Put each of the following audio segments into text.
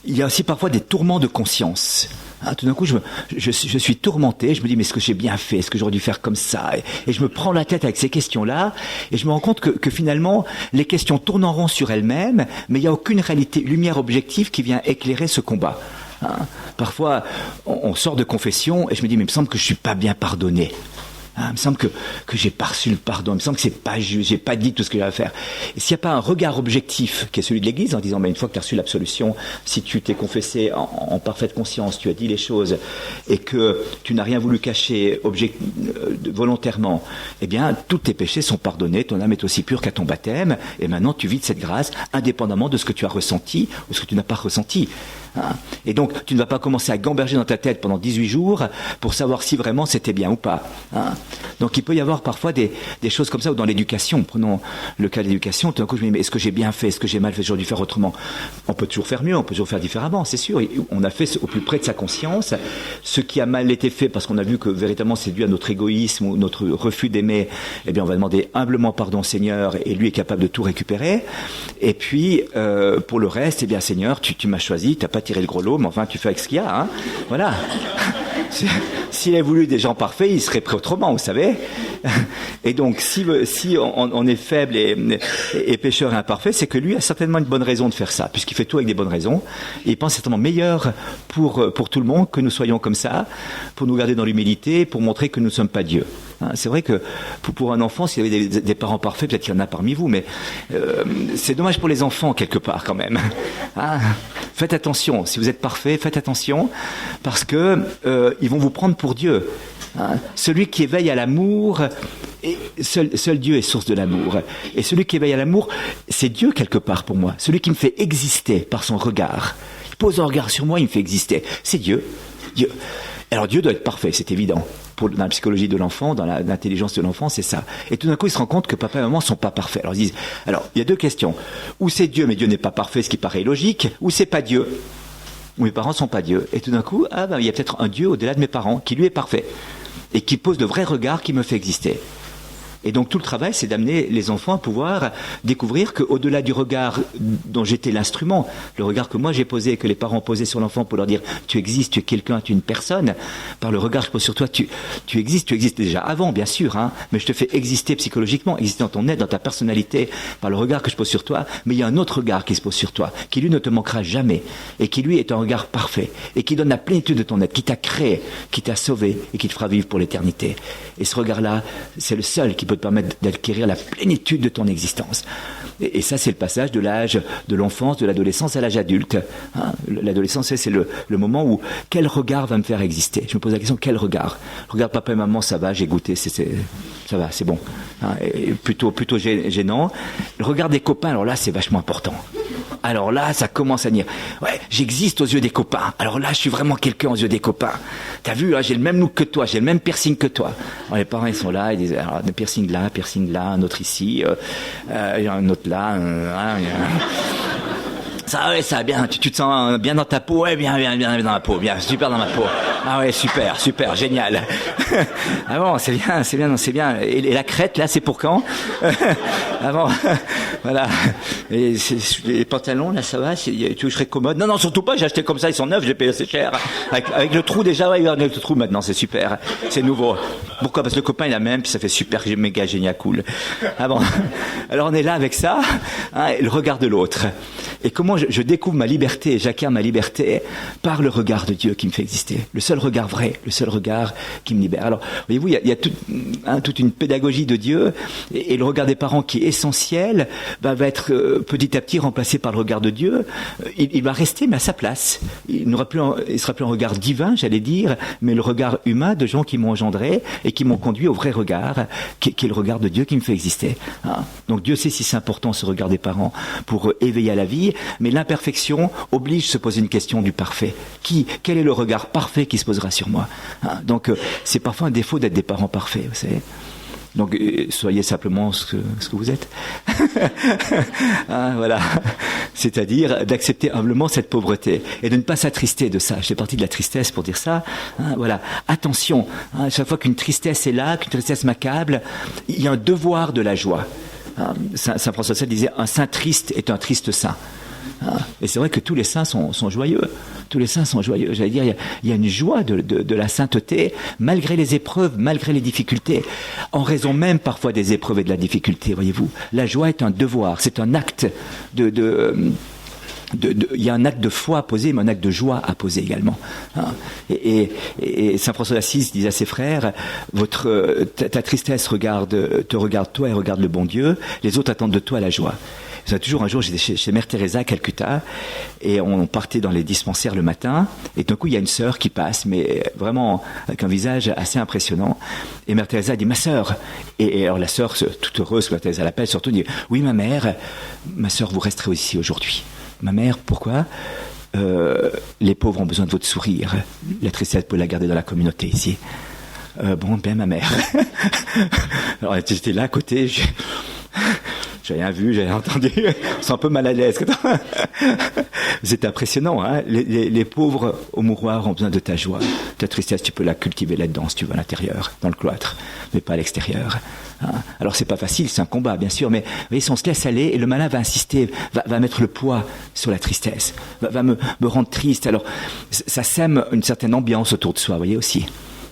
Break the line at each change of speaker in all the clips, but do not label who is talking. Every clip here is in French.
il y a aussi parfois des tourments de conscience. Tout d'un coup, je suis tourmenté, je me dis, mais est-ce que j'ai bien fait? Est-ce que j'aurais dû faire comme ça? Et je me prends la tête avec ces questions-là, et je me rends compte que finalement, les questions tournent en rond sur elles-mêmes, mais il n'y a aucune réalité, lumière objective qui vient éclairer ce combat. Parfois, on sort de confession, et je me dis, mais il me semble que je ne suis pas bien pardonné. Il me semble que j'ai pas reçu le pardon, il me semble que c'est pas juste, j'ai pas dit tout ce que j'avais à faire. Et s'il n'y a pas un regard objectif qui est celui de l'Église en disant, mais une fois que tu as reçu l'absolution, si tu t'es confessé en parfaite conscience, tu as dit les choses et que tu n'as rien voulu cacher volontairement, eh bien tous tes péchés sont pardonnés, ton âme est aussi pure qu'à ton baptême, et maintenant tu vis de cette grâce indépendamment de ce que tu as ressenti ou ce que tu n'as pas ressenti. Et donc tu ne vas pas commencer à gamberger dans ta tête pendant 18 jours pour savoir si vraiment c'était bien ou pas. Donc il peut y avoir parfois des choses comme ça, ou dans l'éducation, prenons le cas de l'éducation, tout d'un coup je me dis, mais est-ce que j'ai bien fait, est-ce que j'ai mal fait, j'aurais dû faire autrement? On peut toujours faire mieux, on peut toujours faire différemment, c'est sûr. On a fait au plus près de sa conscience. Ce qui a mal été fait parce qu'on a vu que véritablement c'est dû à notre égoïsme ou notre refus d'aimer, eh bien on va demander humblement pardon au Seigneur, et lui est capable de tout récupérer. Et puis pour le reste, eh bien Seigneur, tu m'as choisi, tu n'as pas tiré le gros lot, mais enfin tu fais avec ce qu'il y a, voilà. S'il avait voulu des gens parfaits, il serait prêt autrement, vous savez. Et donc, si on est faible et pécheur et imparfait, c'est que lui a certainement une bonne raison de faire ça, puisqu'il fait tout avec des bonnes raisons. Et il pense certainement meilleur pour tout le monde que nous soyons comme ça, pour nous garder dans l'humilité, pour montrer que nous ne sommes pas Dieu. C'est vrai que pour un enfant, s'il y avait des parents parfaits, peut-être qu'il y en a parmi vous, mais c'est dommage pour les enfants quelque part quand même. Faites attention, si vous êtes parfait, faites attention, parce que ils vont vous prendre pour Dieu. Celui qui éveille à l'amour, seul Dieu est source de l'amour. Et celui qui éveille à l'amour, c'est Dieu quelque part pour moi. Celui qui me fait exister par son regard. Il pose un regard sur moi, il me fait exister. C'est Dieu. Alors Dieu doit être parfait, c'est évident. Dans la psychologie de l'enfant, dans l'intelligence de l'enfant, c'est ça. Et tout d'un coup, il se rend compte que papa et maman ne sont pas parfaits. Alors ils disent, il y a deux questions. Ou c'est Dieu, mais Dieu n'est pas parfait, ce qui paraît logique, ou c'est pas Dieu. Ou mes parents ne sont pas Dieu. Et tout d'un coup, il y a peut-être un Dieu au-delà de mes parents, qui lui est parfait. Et qui pose de vrais regards qui me fait exister. Et donc tout le travail, c'est d'amener les enfants à pouvoir découvrir qu'au-delà du regard dont j'étais l'instrument, le regard que moi j'ai posé, que les parents posaient sur l'enfant pour leur dire tu existes, tu es quelqu'un, tu es une personne, par le regard que je pose sur toi, tu existes déjà avant, bien sûr, mais je te fais exister psychologiquement, exister dans ton être, dans ta personnalité, par le regard que je pose sur toi, mais il y a un autre regard qui se pose sur toi, qui lui ne te manquera jamais, et qui lui est un regard parfait, et qui donne la plénitude de ton être, qui t'a créé, qui t'a sauvé, et qui te fera vivre pour l'éternité. Et ce regard-là, c'est le seul qui peut te permettre d'acquérir la plénitude de ton existence. Et ça, c'est le passage de l'âge de l'enfance, de l'adolescence à l'âge adulte. L'adolescence, c'est le moment où quel regard va me faire exister? Je me pose la question, quel regard? Regarde papa et maman, ça va, j'ai goûté, ça va, c'est bon. Et plutôt gênant. Le regard des copains, alors là, c'est vachement important. Alors là, ça commence à dire, ouais, j'existe aux yeux des copains. Alors là, je suis vraiment quelqu'un aux yeux des copains. T'as vu, j'ai le même look que toi, j'ai le même piercing que toi. Alors, les parents, ils sont là, ils disent, alors, un piercing là, un autre ici, un autre là, ça, ouais, ça, bien, tu te sens bien dans ta peau, ouais, bien dans ma peau, bien, super dans ma peau. Ah ouais, super, génial. Ah bon, c'est bien. Et la crête, là, c'est pour quand? Ah bon, voilà. Et les pantalons, là, ça va? Tu veux que je serais commode? Non, surtout pas, j'ai acheté comme ça, ils sont neufs, j'ai payé assez cher. Avec le trou déjà, ouais, avec le trou maintenant, c'est super. C'est nouveau. Pourquoi? Parce que le copain, il a même, puis ça fait super, méga, génial, cool. Ah bon. Alors on est là avec ça, et le regard de l'autre. Et comment je découvre ma liberté, j'acquiers ma liberté par le regard de Dieu qui me fait exister. Le seul regard vrai, le seul regard qui me libère. Alors, voyez-vous, il y a toute une pédagogie de Dieu, et le regard des parents qui est essentiel, va être petit à petit remplacé par le regard de Dieu. Il va rester, mais à sa place. Il sera plus un regard divin, j'allais dire, mais le regard humain de gens qui m'ont engendré et qui m'ont conduit au vrai regard, qui est le regard de Dieu qui me fait exister. Donc Dieu sait si c'est important ce regard des parents pour éveiller à la vie, mais l'imperfection oblige à se poser une question du parfait. Quel est le regard parfait qui se posera sur moi? Donc c'est parfois un défaut d'être des parents parfaits, vous savez. Donc soyez simplement ce que vous êtes. Voilà. C'est-à-dire d'accepter humblement cette pauvreté et de ne pas s'attrister de ça. Je fais partie de la tristesse pour dire ça. Voilà. Attention, chaque fois qu'une tristesse est là, qu'une tristesse m'accable, il y a un devoir de la joie. Saint François de Sales disait, un saint triste est un triste saint. Hein. Et c'est vrai que tous les saints sont joyeux. Tous les saints sont joyeux. J'allais dire, il y a une joie de la sainteté, malgré les épreuves, malgré les difficultés, en raison même parfois des épreuves et de la difficulté, voyez-vous. La joie est un devoir, c'est un acte il y a un acte de foi à poser, mais un acte de joie à poser également. Hein. Et saint François d'Assise disait à ses frères, ta tristesse te regarde toi et regarde le bon Dieu, les autres attendent de toi la joie. Toujours un jour, j'étais chez Mère Teresa à Calcutta, et on partait dans les dispensaires le matin, et d'un coup il y a une sœur qui passe, mais vraiment avec un visage assez impressionnant, et Mère Teresa dit, ma sœur, et alors la sœur, toute heureuse, Mère Teresa l'appelle, surtout dit, oui ma sœur, vous resterez ici aujourd'hui. Ma mère, pourquoi les pauvres ont besoin de votre sourire. La tristesse, vous pouvez la garder dans la communauté ici. Ben ma mère. Alors j'étais là à côté, j'ai rien vu, j'ai rien entendu. Je suis un peu mal à l'aise. C'était impressionnant, hein. Les pauvres au mouroir ont besoin de ta joie. Ta tristesse, tu peux la cultiver là-dedans, si tu veux, à l'intérieur, dans le cloître, mais pas à l'extérieur. Hein. Alors c'est pas facile, c'est un combat, bien sûr, mais vous voyez, si on se laisse aller, et le malin va insister, va mettre le poids sur la tristesse, va me rendre triste. Alors ça sème une certaine ambiance autour de soi, vous voyez aussi.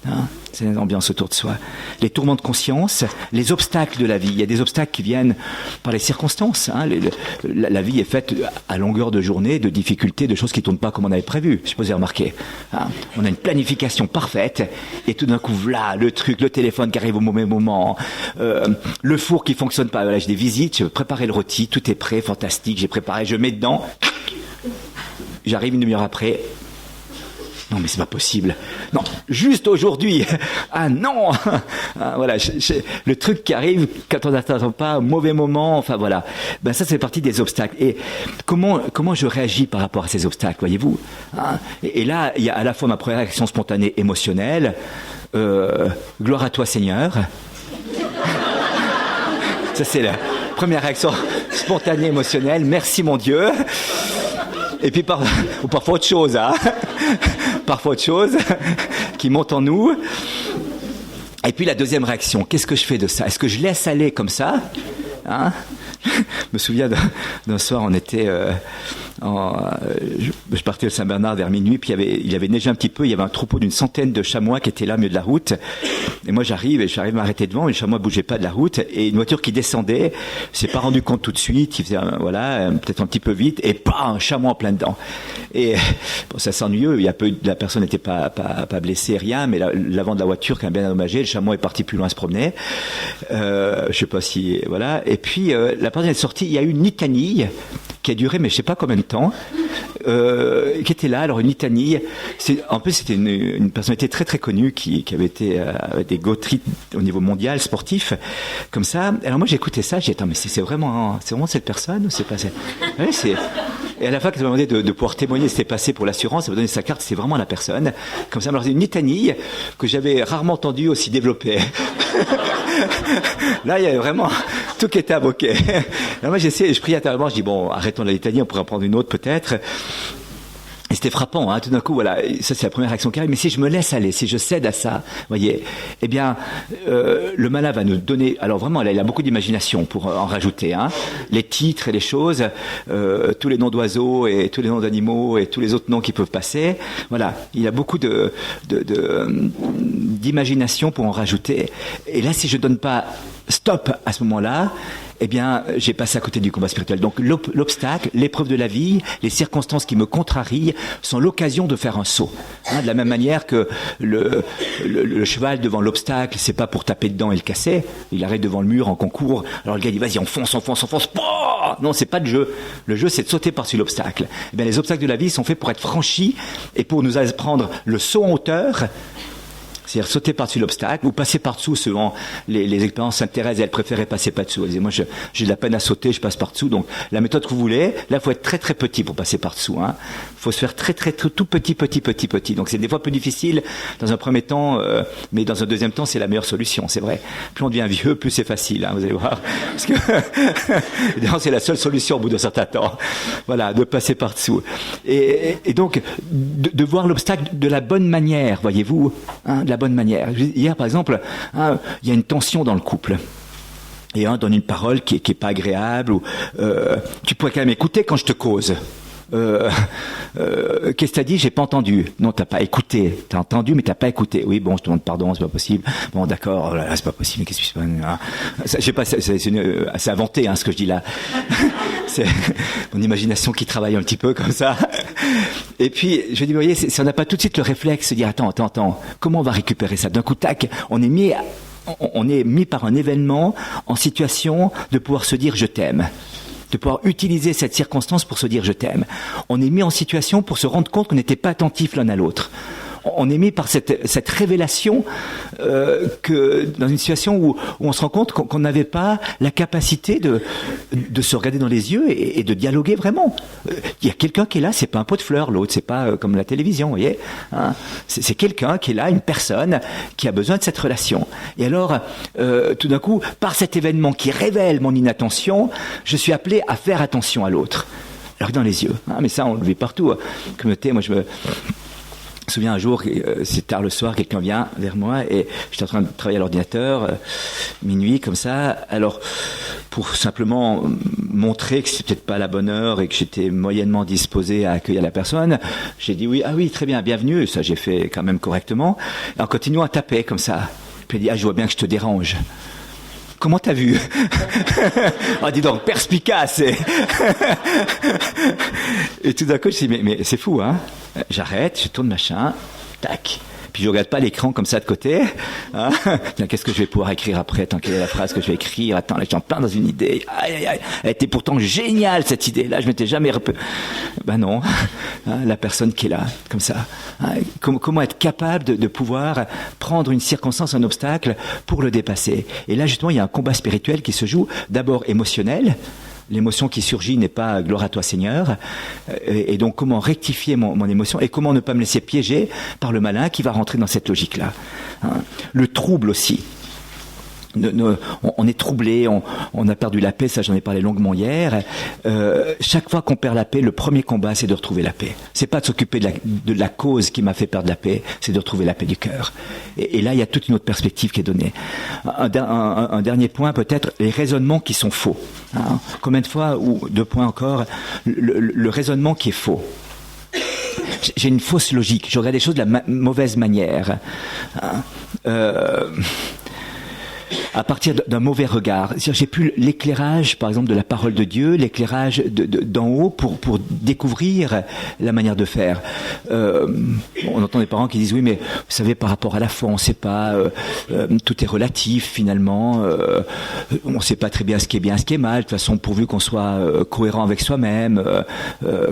Hein, c'est une ambiance autour de soi. Les tourments de conscience, les obstacles de la vie. Il y a des obstacles qui viennent par les circonstances. Hein. La vie est faite à longueur de journée, de difficultés, de choses qui ne tournent pas comme on avait prévu. Je sais pas si vous avez remarqué. Hein. On a une planification parfaite, et tout d'un coup, voilà, le téléphone qui arrive au mauvais moment, le four qui fonctionne pas. Voilà, j'ai des visites, je vais préparer le rôti, tout est prêt, fantastique, j'ai préparé, je mets dedans. J'arrive une demi-heure après. Non, mais c'est pas possible. Non, juste aujourd'hui. Ah non. Ah, voilà, le truc qui arrive quand on n'attend pas, au mauvais moment. Enfin voilà. Ben ça, c'est partie des obstacles. Et comment je réagis par rapport à ces obstacles, voyez-vous, hein. Et là, il y a à la fois ma première réaction spontanée, émotionnelle. Gloire à toi, Seigneur. Ça, c'est la première réaction spontanée, émotionnelle. Merci, mon Dieu. Et puis ou parfois autre chose, hein. Parfois autre chose qui monte en nous. Et puis la deuxième réaction, qu'est-ce que je fais de ça? Est-ce que je laisse aller comme ça, hein? Je me souviens d'un soir, on était je partais de Saint-Bernard vers minuit, puis il avait neigé un petit peu, il y avait un troupeau d'une centaine de chamois qui étaient là au milieu de la route, et moi j'arrive à m'arrêter devant, et les chamois bougeaient pas de la route, et une voiture qui descendait, je m'ai pas rendu compte tout de suite, il faisait peut-être un petit peu vite, et un chamois en plein dedans. Et bon, ça c'est ennuyeux, la personne n'était pas blessée, rien, mais l'avant de la voiture quand même bien endommagé, le chamois est parti plus loin se promener, je sais pas si, voilà, et puis la personne est sortie, il y a eu une litanie qui a duré, mais je sais pas combien de temps, qui était là. Alors une litanie, en plus c'était une personnalité très très connue qui avait été des gauteries au niveau mondial sportif, comme ça. Alors moi j'ai écouté ça, j'ai dit attends, mais c'est vraiment cette personne ou c'est pas ça? Oui, et à la fin, quand elle m'a demandé de pouvoir témoigner ce qui s'était passé pour l'assurance, elle m'a donné sa carte, c'est vraiment la personne. Comme ça, alors c'est une litanie que j'avais rarement entendue aussi développée. Là, il y avait vraiment tout qui était invoqué. Alors moi, je priais intérieurement, je dis bon, arrêtons la litanie, on pourrait en prendre une autre peut-être. Et c'était frappant, hein, tout d'un coup, voilà, ça c'est la première réaction qui arrive, mais si je me laisse aller, si je cède à ça, voyez, eh bien, le malin va nous donner, alors vraiment, là, il a beaucoup d'imagination pour en rajouter, hein, les titres et les choses, tous les noms d'oiseaux et tous les noms d'animaux et tous les autres noms qui peuvent passer, voilà, il a beaucoup d'imagination pour en rajouter, et là, si je donne pas stop à ce moment-là, eh bien, j'ai passé à côté du combat spirituel. Donc, l'obstacle, l'épreuve de la vie, les circonstances qui me contrarient sont l'occasion de faire un saut. Hein, de la même manière que le cheval devant l'obstacle, c'est pas pour taper dedans et le casser. Il arrête devant le mur en concours. Alors le gars dit, vas-y, on fonce. Oh non, c'est pas le jeu. Le jeu, c'est de sauter par-dessus l'obstacle. Eh bien, les obstacles de la vie sont faits pour être franchis et pour nous apprendre le saut en hauteur. C'est-à-dire sauter par-dessus l'obstacle ou passer par-dessous selon les expériences. Sainte Thérèse, elle préférait passer par-dessous. Elle disait, moi, j'ai de la peine à sauter, je passe par-dessous. Donc, la méthode que vous voulez, là, il faut être très, très petit pour passer par-dessous. Hein. Faut se faire très, très, tout petit. Donc, c'est des fois plus difficile dans un premier temps, mais dans un deuxième temps, c'est la meilleure solution, c'est vrai. Plus on devient vieux, plus c'est facile, hein, vous allez voir. Parce que, c'est la seule solution au bout d'un certain temps. Voilà, de passer par-dessous. Et donc, de voir l'obstacle de la bonne manière, voyez-vous, hein, de la bonne manière. Hier, par exemple, il y a une tension dans le couple. et un donne une parole qui est pas agréable, ou tu pourrais quand même écouter quand je te cause. Qu'est-ce que t'as dit? J'ai pas entendu. Non, t'as pas écouté. T'as entendu, mais t'as pas écouté. Oui, bon, je te demande pardon, c'est pas possible. Bon, d'accord, là, c'est pas possible. Mais qu'est-ce qui se passe? Je sais pas, c'est inventé, hein, ce que je dis là. C'est mon imagination qui travaille un petit peu comme ça. Et puis, je dis, vous voyez, si on n'a pas tout de suite le réflexe de dire, attends, comment on va récupérer ça? D'un coup, tac, on est mis par un événement en situation de pouvoir se dire, je t'aime. De pouvoir utiliser cette circonstance pour se dire je t'aime. On est mis en situation pour se rendre compte qu'on n'était pas attentifs l'un à l'autre. On est mis par cette révélation que dans une situation où on se rend compte qu'on n'avait pas la capacité de se regarder dans les yeux et de dialoguer vraiment. Il y a quelqu'un qui est là, c'est pas un pot de fleurs, l'autre, c'est pas comme la télévision, vous voyez, hein, c'est quelqu'un qui est là, une personne qui a besoin de cette relation. Et alors, tout d'un coup, par cet événement qui révèle mon inattention, je suis appelé à faire attention à l'autre. Alors dans les yeux, hein, mais ça on le vit partout. Communauté, moi je me souviens un jour, c'est tard le soir, quelqu'un vient vers moi et j'étais en train de travailler à l'ordinateur, minuit comme ça. Alors, pour simplement montrer que c'était peut-être pas la bonne heure et que j'étais moyennement disposé à accueillir la personne, j'ai dit oui, ah oui, très bien, bienvenue. Ça, j'ai fait quand même correctement. Et en continuant à taper comme ça, puis il dit, ah, je vois bien que je te dérange. Comment t'as vu? Ah, dis donc, perspicace. Et tout d'un coup, je dis, mais c'est fou, hein? J'arrête, je tourne machin, tac. Puis je regarde pas l'écran comme ça de côté. Hein. Qu'est-ce que je vais pouvoir écrire après? Attends, quelle est la phrase que je vais écrire? Attends, là, j'en plein dans une idée. Aïe, aïe, aïe. Elle était pourtant géniale, cette idée-là. Je m'étais jamais... Ben non. Hein, la personne qui est là, comme ça. Hein, comment être capable de pouvoir prendre une circonstance, un obstacle pour le dépasser? Et là, justement, il y a un combat spirituel qui se joue d'abord émotionnel. L'émotion qui surgit n'est pas gloire à toi Seigneur, et donc comment rectifier mon émotion et comment ne pas me laisser piéger par le malin qui va rentrer dans cette logique-là. Hein. Le trouble aussi. On est troublé, on a perdu la paix, ça j'en ai parlé longuement hier. Chaque fois qu'on perd la paix, le premier combat c'est de retrouver la paix. C'est pas de s'occuper de la cause qui m'a fait perdre la paix, c'est de retrouver la paix du cœur. Et là il y a toute une autre perspective qui est donnée. Un dernier point peut-être, les raisonnements qui sont faux. Hein. Combien de fois, ou deux points encore, le raisonnement qui est faux. J'ai une fausse logique, je regarde les choses de la mauvaise manière. Hein. À partir d'un mauvais regard. J'ai plus l'éclairage, par exemple, de la parole de Dieu, l'éclairage d'en haut pour découvrir la manière de faire. On entend des parents qui disent, oui, mais vous savez, par rapport à la foi, on ne sait pas, tout est relatif, finalement, on ne sait pas très bien ce qui est bien, ce qui est mal, de toute façon, pourvu qu'on soit cohérent avec soi-même,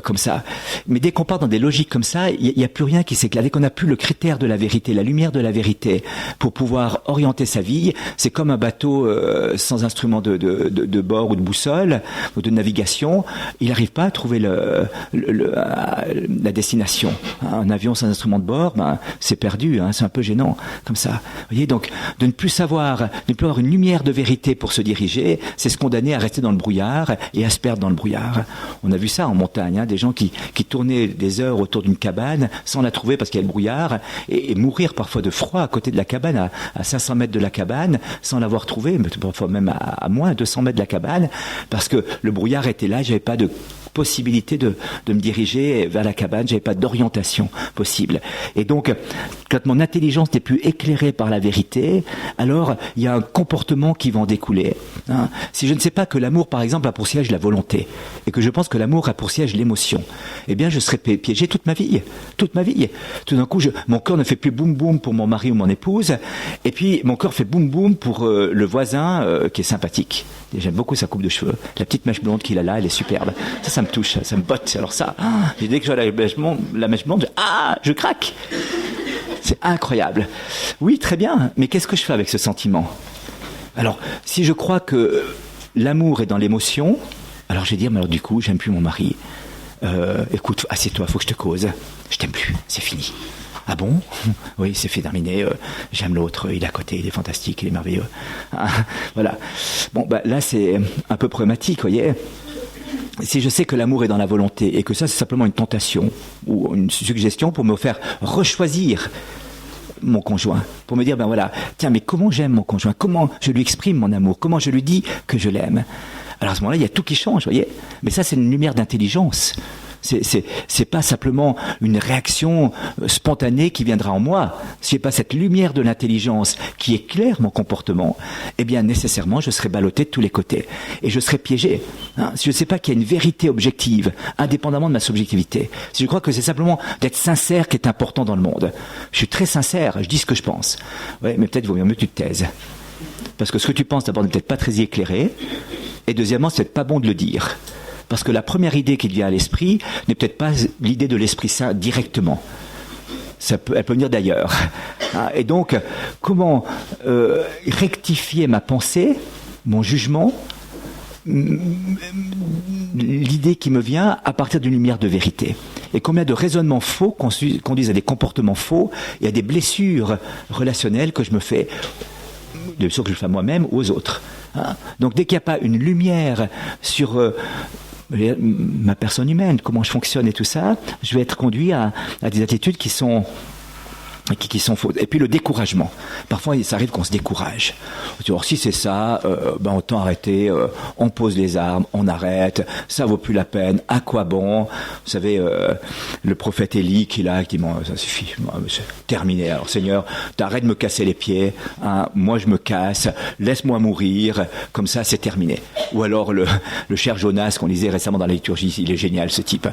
comme ça. Mais dès qu'on part dans des logiques comme ça, il n'y a plus rien qui s'éclaire. Dès qu'on n'a plus le critère de la vérité, la lumière de la vérité, pour pouvoir orienter sa vie, c'est comme un bateau sans instrument de bord ou de boussole ou de navigation, il n'arrive pas à trouver la destination. Un avion sans instrument de bord, c'est perdu, hein, c'est un peu gênant, comme ça. Vous voyez, donc, de ne plus avoir une lumière de vérité pour se diriger, c'est se condamner à rester dans le brouillard et à se perdre dans le brouillard. On a vu ça en montagne, hein, des gens qui tournaient des heures autour d'une cabane sans la trouver parce qu'il y a le brouillard et mourir parfois de froid à côté de la cabane, à 500 mètres de la cabane, sans l'avoir trouvé, mais parfois même à moins 200 mètres de la cabane, parce que le brouillard était là, j'avais pas de possibilité de me diriger vers la cabane, j'avais pas d'orientation possible. Et donc, quand mon intelligence n'est plus éclairée par la vérité, alors il y a un comportement qui va en découler. Hein. Si je ne sais pas que l'amour, par exemple, a pour siège la volonté, et que je pense que l'amour a pour siège l'émotion, eh bien, je serai piégé toute ma vie. Toute ma vie. Tout d'un coup, mon cœur ne fait plus boum boum pour mon mari ou mon épouse, et puis mon cœur fait boum boum pour le voisin qui est sympathique. Et j'aime beaucoup sa coupe de cheveux. La petite mèche blonde qu'il a là, elle est superbe. Ça me touche, ça me botte. Alors ça, dès que je vois la mèche blonde, je craque. C'est incroyable. Oui, très bien, mais qu'est-ce que je fais avec ce sentiment? Alors, si je crois que l'amour est dans l'émotion, alors je vais dire, mais alors du coup, j'aime plus mon mari. Écoute, assieds-toi, faut que je te cause. Je t'aime plus, c'est fini. Ah bon? Oui, c'est fait terminer. J'aime l'autre, il est à côté, il est fantastique, il est merveilleux. Voilà. Bon, là, c'est un peu problématique, vous voyez. Si je sais que l'amour est dans la volonté et que ça, c'est simplement une tentation ou une suggestion pour me faire rechoisir mon conjoint, pour me dire, ben voilà, tiens, mais comment j'aime mon conjoint, comment je lui exprime mon amour, comment je lui dis que je l'aime. Alors à ce moment-là, il y a tout qui change, vous voyez. Mais ça, c'est une lumière d'intelligence. C'est pas simplement une réaction spontanée qui viendra en moi. Si j'ai pas cette lumière de l'intelligence qui éclaire mon comportement, eh bien nécessairement je serai ballotté de tous les côtés et je serai piégé. Si je ne sais pas qu'il y a une vérité objective, indépendamment de ma subjectivité, si je crois que c'est simplement d'être sincère qui est important dans le monde. Je suis très sincère, je dis ce que je pense. Ouais, mais peut-être il vaut mieux que tu te taises. Parce que ce que tu penses d'abord n'est peut-être pas très éclairé, et deuxièmement c'est peut-être pas bon de le dire. Parce que la première idée qui te vient à l'esprit n'est peut-être pas l'idée de l'Esprit Saint directement. Elle peut venir d'ailleurs. Et donc, comment rectifier ma pensée, mon jugement, l'idée qui me vient à partir d'une lumière de vérité. Et combien de raisonnements faux conduisent à des comportements faux et à des blessures relationnelles que je me fais, bien sûr que je le fais à moi-même ou aux autres. Donc dès qu'il n'y a pas une lumière sur ma personne humaine, comment je fonctionne et tout ça, je vais être conduit à des attitudes qui sont fausses. Et puis le découragement. Parfois, ça arrive qu'on se décourage. Alors, si c'est ça, autant arrêter, on pose les armes, on arrête, ça vaut plus la peine, à quoi bon? Vous savez, le prophète Élie qui dit, bon, ça suffit, c'est terminé. Alors Seigneur, t'arrêtes de me casser les pieds, moi je me casse, laisse-moi mourir, comme ça c'est terminé. Ou alors le cher Jonas qu'on lisait récemment dans la liturgie, il est génial ce type.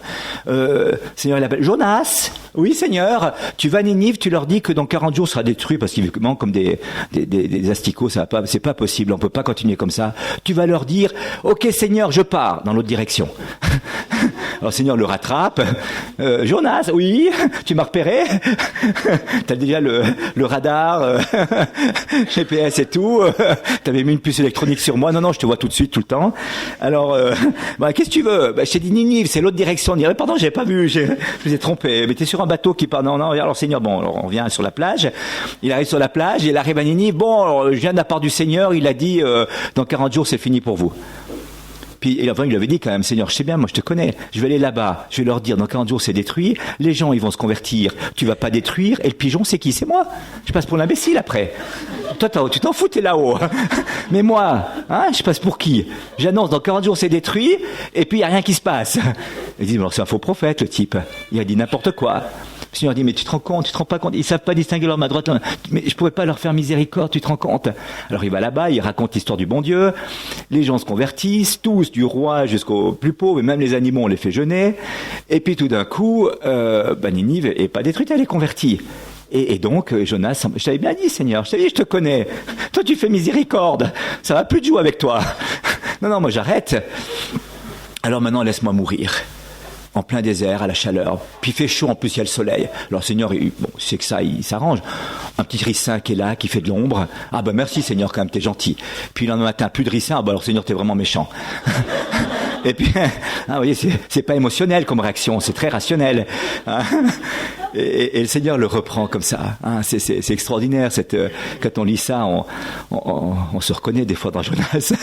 Seigneur, il appelle, Jonas, oui Seigneur, tu vas à Ninive, tu leur dis que dans 40 jours sera détruit parce qu'ils manquent comme des asticots, c'est pas possible, on peut pas continuer comme ça. Tu vas leur dire, ok Seigneur, je pars dans l'autre direction. Alors Seigneur le rattrape. Jonas, oui, tu m'as repéré. T'as déjà le radar, GPS et tout. T'avais mis une puce électronique sur moi. Non, je te vois tout de suite, tout le temps. Alors, qu'est-ce que tu veux? Je t'ai dit Ninive, c'est l'autre direction. On dirait, pardon, j'avais pas vu, je vous ai trompé. Mais t'es sur un bateau qui part. Non. Alors Seigneur, bon, alors on vient sur la plage. Il arrive sur la plage, il arrive à Ninive. Bon, alors, je viens de la part du Seigneur. Il a dit, dans 40 jours, c'est fini pour vous. Et enfin, il lui avait dit quand même, Seigneur, je sais bien, moi je te connais, je vais aller là-bas, je vais leur dire, dans 40 jours c'est détruit, les gens ils vont se convertir, tu vas pas détruire, et le pigeon c'est qui? C'est moi. Je passe pour l'imbécile après. Toi, tu t'en fous, t'es là-haut. Mais moi, je passe pour qui? J'annonce, dans 40 jours c'est détruit, et puis il n'y a rien qui se passe. Il dit, alors c'est un faux prophète le type, il a dit n'importe quoi. Le Seigneur dit, mais tu te rends pas compte, ils savent pas distinguer leur main droite, mais je pourrais pas leur faire miséricorde, tu te rends compte? Alors il va là-bas, il raconte l'histoire du bon Dieu, les gens se convertissent, tous, du roi jusqu'au plus pauvre, et même les animaux on les fait jeûner, et puis tout d'un coup, Ninive est pas détruite, elle est convertie. Et donc, Jonas, je t'avais bien dit, Seigneur, je t'avais dit, je te connais, toi tu fais miséricorde, ça va plus de jouer avec toi. Non, moi j'arrête. Alors maintenant laisse-moi mourir. En plein désert, à la chaleur, puis il fait chaud, en plus il y a le soleil. Alors Seigneur, c'est que ça, il s'arrange. Un petit ricin qui est là, qui fait de l'ombre. Merci Seigneur, quand même, t'es gentil. Puis le lendemain matin, plus de ricin, alors Seigneur, t'es vraiment méchant. Et puis, vous voyez, c'est pas émotionnel comme réaction, c'est très rationnel. Et le Seigneur le reprend comme ça. C'est extraordinaire. Quand on lit ça, on se reconnaît des fois dans Jonas.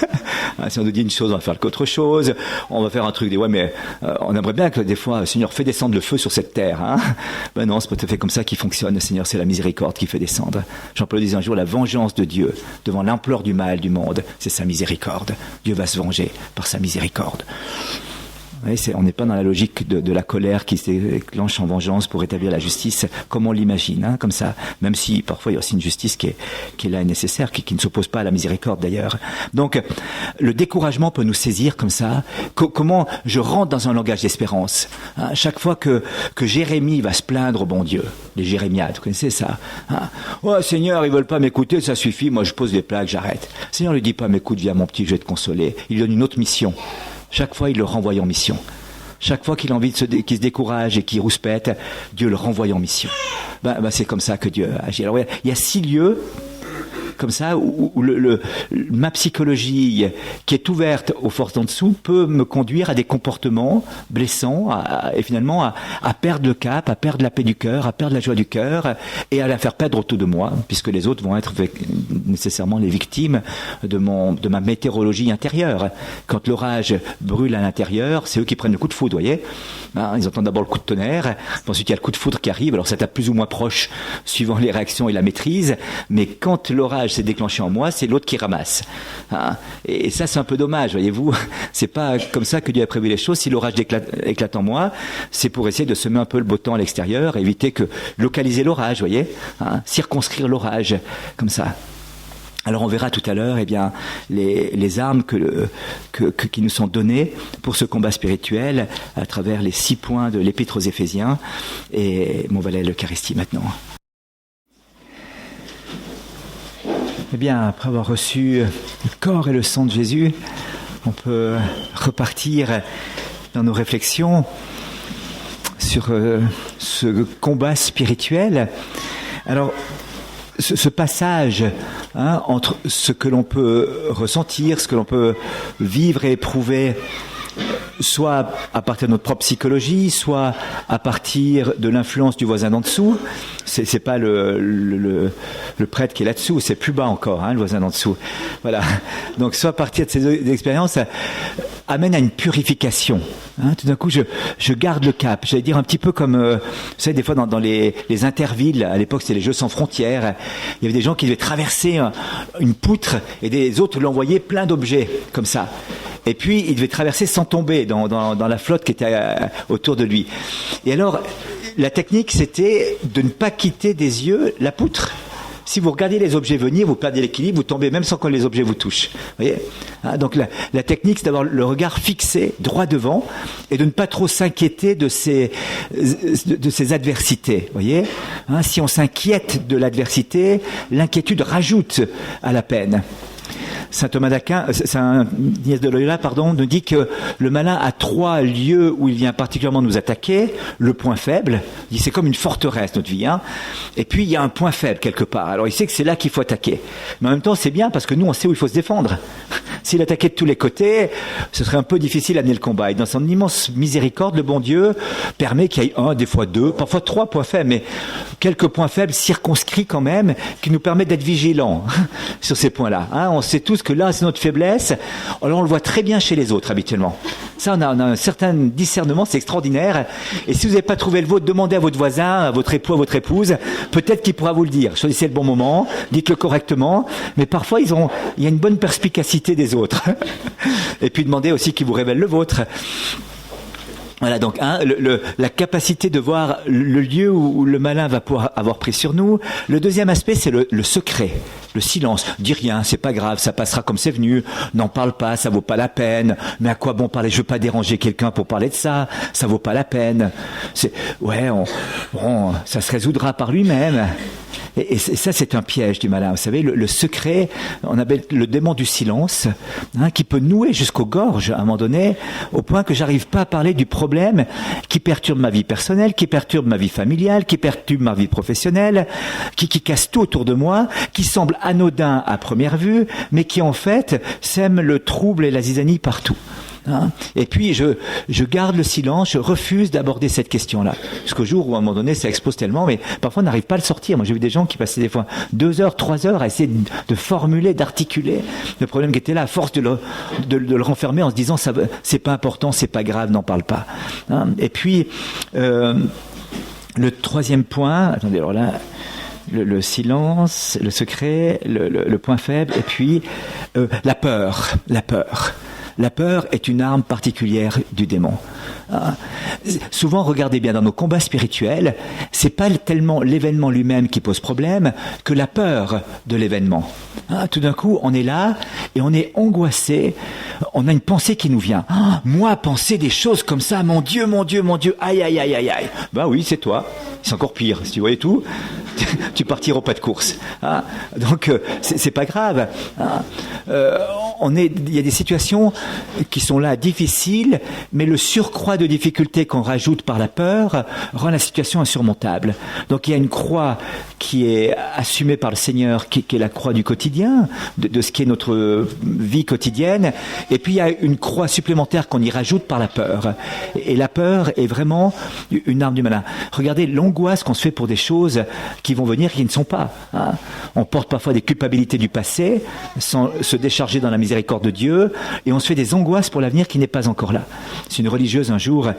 Si on nous dit une chose, on va faire qu'autre chose. On va faire un truc. Mais on aimerait bien que des fois, le Seigneur fait descendre le feu sur cette terre. Non, c'est pas tout à fait comme ça qu'il fonctionne. Le Seigneur, c'est la miséricorde qui fait descendre. Jean-Paul disait un jour, la vengeance de Dieu devant l'ampleur du mal du monde, c'est sa miséricorde. Dieu va se venger par sa miséricorde. Oui, on n'est pas dans la logique de la colère qui s'éclenche en vengeance pour établir la justice comme on l'imagine, comme ça, même si parfois il y a aussi une justice qui est là et nécessaire, qui ne s'oppose pas à la miséricorde d'ailleurs. Donc le découragement peut nous saisir comme ça. Comment je rentre dans un langage d'espérance, chaque fois que Jérémie va se plaindre au bon Dieu, les Jérémiades, vous connaissez ça, Oh Seigneur, ils veulent pas m'écouter, ça suffit, moi je pose les plaques, j'arrête. Seigneur lui dit pas, m'écoute, viens mon petit, je vais te consoler. Il lui donne une autre mission. Chaque fois, il le renvoie en mission. Chaque fois qu'il a envie qu'il se décourage et qu'il rouspète, Dieu le renvoie en mission. C'est comme ça que Dieu agit. Alors, il y a 6 lieux comme ça où ma psychologie qui est ouverte aux forces d'en dessous peut me conduire à des comportements blessants et finalement à perdre le cap, à perdre la paix du cœur, à perdre la joie du cœur et à la faire perdre autour de moi, puisque les autres vont être nécessairement les victimes de ma météorologie intérieure. Quand l'orage brûle à l'intérieur, c'est eux qui prennent le coup de foudre, vous voyez. Ils entendent d'abord le coup de tonnerre, ensuite il y a le coup de foudre qui arrive, alors ça tape plus ou moins proche suivant les réactions et la maîtrise, mais quand l'orage s'est déclenché en moi, c'est l'autre qui ramasse. Et ça c'est un peu dommage, voyez-vous, c'est pas comme ça que Dieu a prévu les choses. Si l'orage éclate en moi, c'est pour essayer de semer un peu le beau temps à l'extérieur, éviter que localiser l'orage, voyez, circonscrire l'orage, comme ça. Alors on verra tout à l'heure les armes qui nous sont données pour ce combat spirituel à travers les 6 points de l'Épître aux Éphésiens. Et on va aller à l'Eucharistie maintenant. Eh bien, après avoir reçu le corps et le sang de Jésus, on peut repartir dans nos réflexions sur ce combat spirituel. Alors, ce passage entre ce que l'on peut ressentir, ce que l'on peut vivre et éprouver, soit à partir de notre propre psychologie, soit à partir de l'influence du voisin d'en dessous. C'est pas le prêtre qui est là-dessous, c'est plus bas encore, le voisin d'en dessous. Voilà. Donc soit à partir de ces expériences, ça amène à une purification. Tout d'un coup, je garde le cap. J'allais dire un petit peu comme, vous savez, des fois dans les intervilles, à l'époque c'était les Jeux sans frontières, il y avait des gens qui devaient traverser une poutre et des autres lui envoyaient plein d'objets comme ça. Et puis, il devait traverser sans tomber dans la flotte qui était autour de lui. Et alors, la technique, c'était de ne pas quitter des yeux la poutre. Si vous regardez les objets venir, vous perdez l'équilibre, vous tombez même sans que les objets vous touchent. Vous voyez ? Donc la technique, c'est d'avoir le regard fixé droit devant et de ne pas trop s'inquiéter de ces adversités. Vous voyez ? Si on s'inquiète de l'adversité, l'inquiétude rajoute à la peine. Saint Thomas d'Aquin, Saint Ignace de Loyola, nous dit que le malin a 3 lieux où il vient particulièrement nous attaquer. Le point faible, il dit c'est comme une forteresse notre vie, et puis il y a un point faible quelque part. Alors il sait que c'est là qu'il faut attaquer. Mais en même temps c'est bien parce que nous on sait où il faut se défendre. S'il attaquait de tous les côtés, ce serait un peu difficile à mener le combat. Et dans son immense miséricorde, le bon Dieu permet qu'il y ait 1, des fois 2, parfois 3 points faibles, mais quelques points faibles circonscrits quand même, qui nous permettent d'être vigilants sur ces points-là. On sait tous que là, c'est notre faiblesse. Alors, on le voit très bien chez les autres, habituellement. Ça, on a un certain discernement, c'est extraordinaire. Et si vous n'avez pas trouvé le vôtre, demandez à votre voisin, à votre époux, à votre épouse. Peut-être qu'il pourra vous le dire. Choisissez le bon moment, dites-le correctement. Mais parfois, il y a une bonne perspicacité des autres. Et puis, demandez aussi qu'il vous révèle le vôtre. Voilà, donc la capacité de voir le lieu où le malin va pouvoir avoir pris sur nous. Le deuxième aspect, c'est le secret, le silence. Dis rien, c'est pas grave, ça passera comme c'est venu. N'en parle pas, ça vaut pas la peine. Mais à quoi bon parler? Je veux pas déranger quelqu'un pour parler de ça. Ça vaut pas la peine. Ça se résoudra par lui-même. Et ça, c'est un piège du malin. Vous savez, le secret, on appelle le démon du silence, qui peut nouer jusqu'aux gorges à un moment donné, au point que j'arrive pas à parler du problème qui perturbe ma vie personnelle, qui perturbe ma vie familiale, qui perturbe ma vie professionnelle, qui casse tout autour de moi, qui semble anodin à première vue, mais qui en fait sème le trouble et la zizanie partout. Et puis je garde le silence, je refuse d'aborder cette question-là. Jusqu'au jour où à un moment donné ça explose tellement, mais parfois on n'arrive pas à le sortir. Moi j'ai vu des gens qui passaient des fois 2 heures, 3 heures à essayer de formuler, d'articuler le problème qui était là, à force de le renfermer en se disant ça, c'est pas important, c'est pas grave, n'en parle pas. Et puis le troisième point, attendez, alors là, le silence, le secret, le point faible, et puis la peur. La peur est une arme particulière du démon. Souvent, regardez bien, dans nos combats spirituels, c'est pas tellement l'événement lui-même qui pose problème que la peur de l'événement. Tout d'un coup, on est là et on est angoissé. On a une pensée qui nous vient. Moi, penser des choses comme ça, mon Dieu, aïe. Ben oui, c'est toi. C'est encore pire. Si tu voyais tout, tu partiras au pas de course. Donc, c'est pas grave. Il y a des situations qui sont là difficiles, mais le surcroît de difficultés qu'on rajoute par la peur rend la situation insurmontable. Donc il y a une croix qui est assumée par le Seigneur, qui est la croix du quotidien, de ce qui est notre vie quotidienne. Et puis il y a une croix supplémentaire qu'on y rajoute par la peur. Et la peur est vraiment une arme du malin. Regardez l'angoisse qu'on se fait pour des choses qui vont venir, qui ne sont pas. Hein. On porte parfois des culpabilités du passé, sans se décharger dans la miséricorde de Dieu, et on se fait des angoisses pour l'avenir qui n'est pas encore là. C'est une religieuse un jour,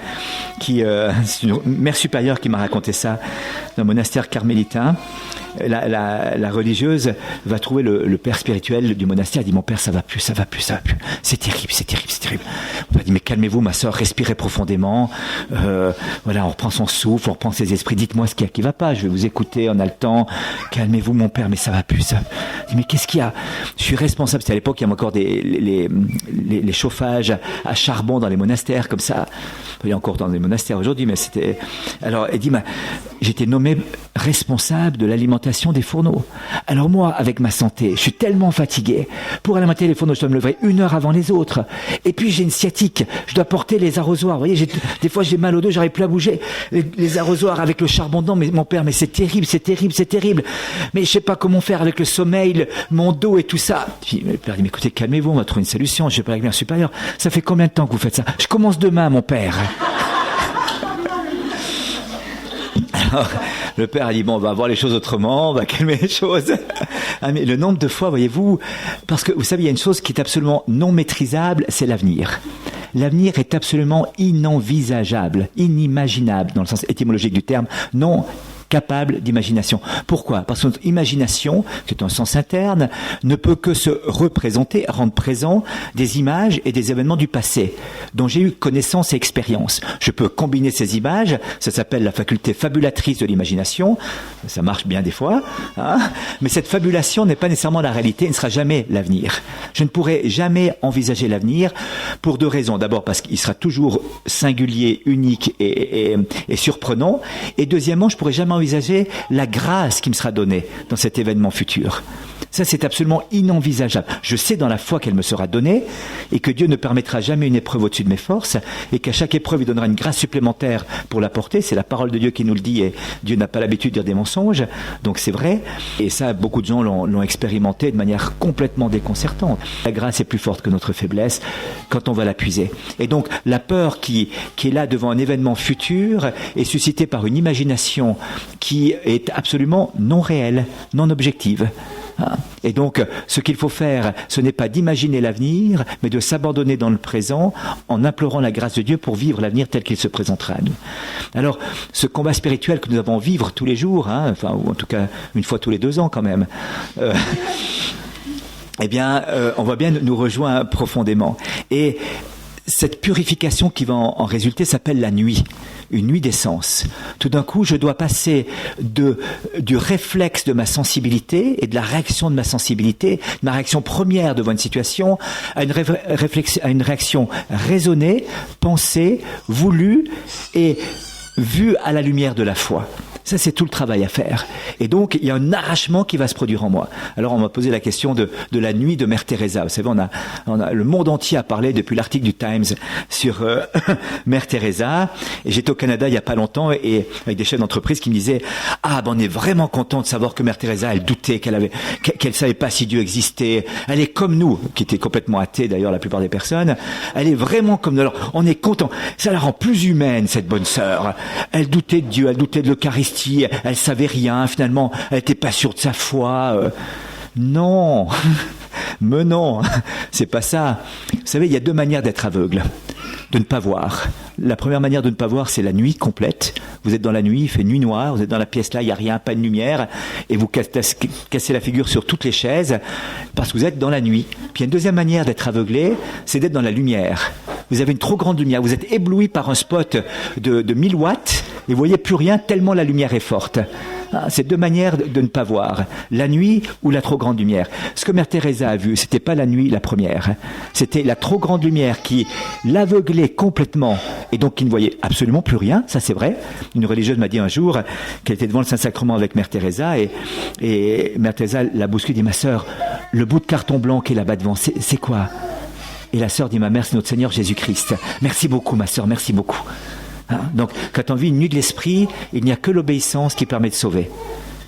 c'est une mère supérieure qui m'a raconté ça, dans un monastère carmélitain. La religieuse va trouver le père spirituel du monastère. Elle dit: mon père, ça va plus. C'est terrible. On va dire: mais calmez-vous, ma sœur, respirez profondément. Voilà, on reprend son souffle, on reprend ses esprits. Dites-moi ce qu'il y a qui va pas. Je vais vous écouter, on a le temps. Calmez-vous, mon père, mais ça va plus. Elle dit: mais qu'est-ce qu'il y a? Je suis responsable. C'était à l'époque, il y a encore les chauffages à charbon dans les monastères, comme ça. Il y a encore dans les monastères aujourd'hui, mais c'était. Alors, elle dit: j'étais nommé responsable de l'alimentation des fourneaux. Alors moi, avec ma santé, je suis tellement fatigué. Pour alimenter les fourneaux, je dois me lever 1 heure avant les autres. Et puis j'ai une sciatique. Je dois porter les arrosoirs. Vous voyez, des fois j'ai mal au dos, j'arrive plus à bouger. Les arrosoirs avec le charbon dedans. Mais mon père, mais c'est terrible. Mais je sais pas comment faire avec le sommeil, mon dos et tout ça. Puis le père dit: mais écoutez, calmez-vous, on va trouver une solution. Je sais pas, avec mère supérieure. Ça fait combien de temps que vous faites ça? Je commence demain, mon père. Alors, le père a dit: bon, on va voir les choses autrement, on va calmer les choses. Ah, mais le nombre de fois, voyez-vous, parce que vous savez, il y a une chose qui est absolument non maîtrisable, c'est l'avenir. L'avenir est absolument inenvisageable, inimaginable, dans le sens étymologique du terme, non capable d'imagination. Pourquoi? Parce que notre imagination, qui est un sens interne, ne peut que se représenter, rendre présent des images et des événements du passé, dont j'ai eu connaissance et expérience. Je peux combiner ces images, ça s'appelle la faculté fabulatrice de l'imagination, ça marche bien des fois, hein, mais cette fabulation n'est pas nécessairement la réalité, elle ne sera jamais l'avenir. Je ne pourrai jamais envisager l'avenir pour 2 raisons. D'abord parce qu'il sera toujours singulier, unique et surprenant, et deuxièmement, je ne pourrai jamais envisager la grâce qui me sera donnée dans cet événement futur. Ça, c'est absolument inenvisageable. Je sais dans la foi qu'elle me sera donnée et que Dieu ne permettra jamais une épreuve au-dessus de mes forces et qu'à chaque épreuve, il donnera une grâce supplémentaire pour la porter. C'est la parole de Dieu qui nous le dit et Dieu n'a pas l'habitude de dire des mensonges. Donc c'est vrai. Et ça, beaucoup de gens l'ont expérimenté de manière complètement déconcertante. La grâce est plus forte que notre faiblesse quand on va la puiser. Et donc, la peur qui est là devant un événement futur est suscitée par une imagination qui est absolument non réelle, non objective. Et donc, ce qu'il faut faire, ce n'est pas d'imaginer l'avenir, mais de s'abandonner dans le présent en implorant la grâce de Dieu pour vivre l'avenir tel qu'il se présentera à nous. Alors, ce combat spirituel que nous avons à vivre tous les jours, ou en tout cas une fois tous les 2 ans quand même, on voit bien nous rejoindre profondément. Et cette purification qui va en résulter s'appelle la nuit. Une nuit des sens. Tout d'un coup, je dois passer du réflexe de ma sensibilité et de la réaction de ma sensibilité, ma réaction première devant une situation, à une réaction raisonnée, pensée, voulue et vue à la lumière de la foi. Ça, c'est tout le travail à faire. Et donc, il y a un arrachement qui va se produire en moi. Alors, on m'a posé la question de la nuit de Mère Teresa. Vous savez, le monde entier a parlé depuis l'article du Times sur Mère Teresa. Et j'étais au Canada il n'y a pas longtemps et avec des chefs d'entreprise qui me disaient: on est vraiment content de savoir que Mère Teresa, elle doutait, qu'elle savait pas si Dieu existait. Elle est comme nous, qui étaient complètement athées d'ailleurs, la plupart des personnes. Elle est vraiment comme nous. Alors, on est content. Ça la rend plus humaine, cette bonne sœur. Elle doutait de Dieu, elle doutait de l'Eucharistie. Elle savait rien, finalement, elle n'était pas sûre de sa foi. Non, mais non, c'est pas ça. Vous savez, il y a 2 manières d'être aveugle, de ne pas voir. La première manière de ne pas voir, c'est la nuit complète. Vous êtes dans la nuit, il fait nuit noire, vous êtes dans la pièce là, il n'y a rien, pas de lumière, et vous cassez la figure sur toutes les chaises, parce que vous êtes dans la nuit. Puis il y a une deuxième manière d'être aveuglé, c'est d'être dans la lumière. Vous avez une trop grande lumière, vous êtes ébloui par un spot de 1000 watts, et vous voyez plus rien tellement la lumière est forte. C'est 2 manières de ne pas voir, la nuit ou la trop grande lumière. Ce que Mère Teresa a vu, c'était pas la nuit la première, c'était la trop grande lumière qui l'aveuglait complètement et donc qui ne voyait absolument plus rien, ça c'est vrai. Une religieuse m'a dit un jour qu'elle était devant le Saint-Sacrement avec Mère Teresa et Mère Teresa l'a bousculée, dit: ma sœur, le bout de carton blanc qui est là-bas devant, c'est quoi? Et la sœur dit: ma mère, c'est notre Seigneur Jésus-Christ. Merci beaucoup ma sœur, merci beaucoup. Donc, quand on vit une nuit de l'esprit, il n'y a que l'obéissance qui permet de sauver.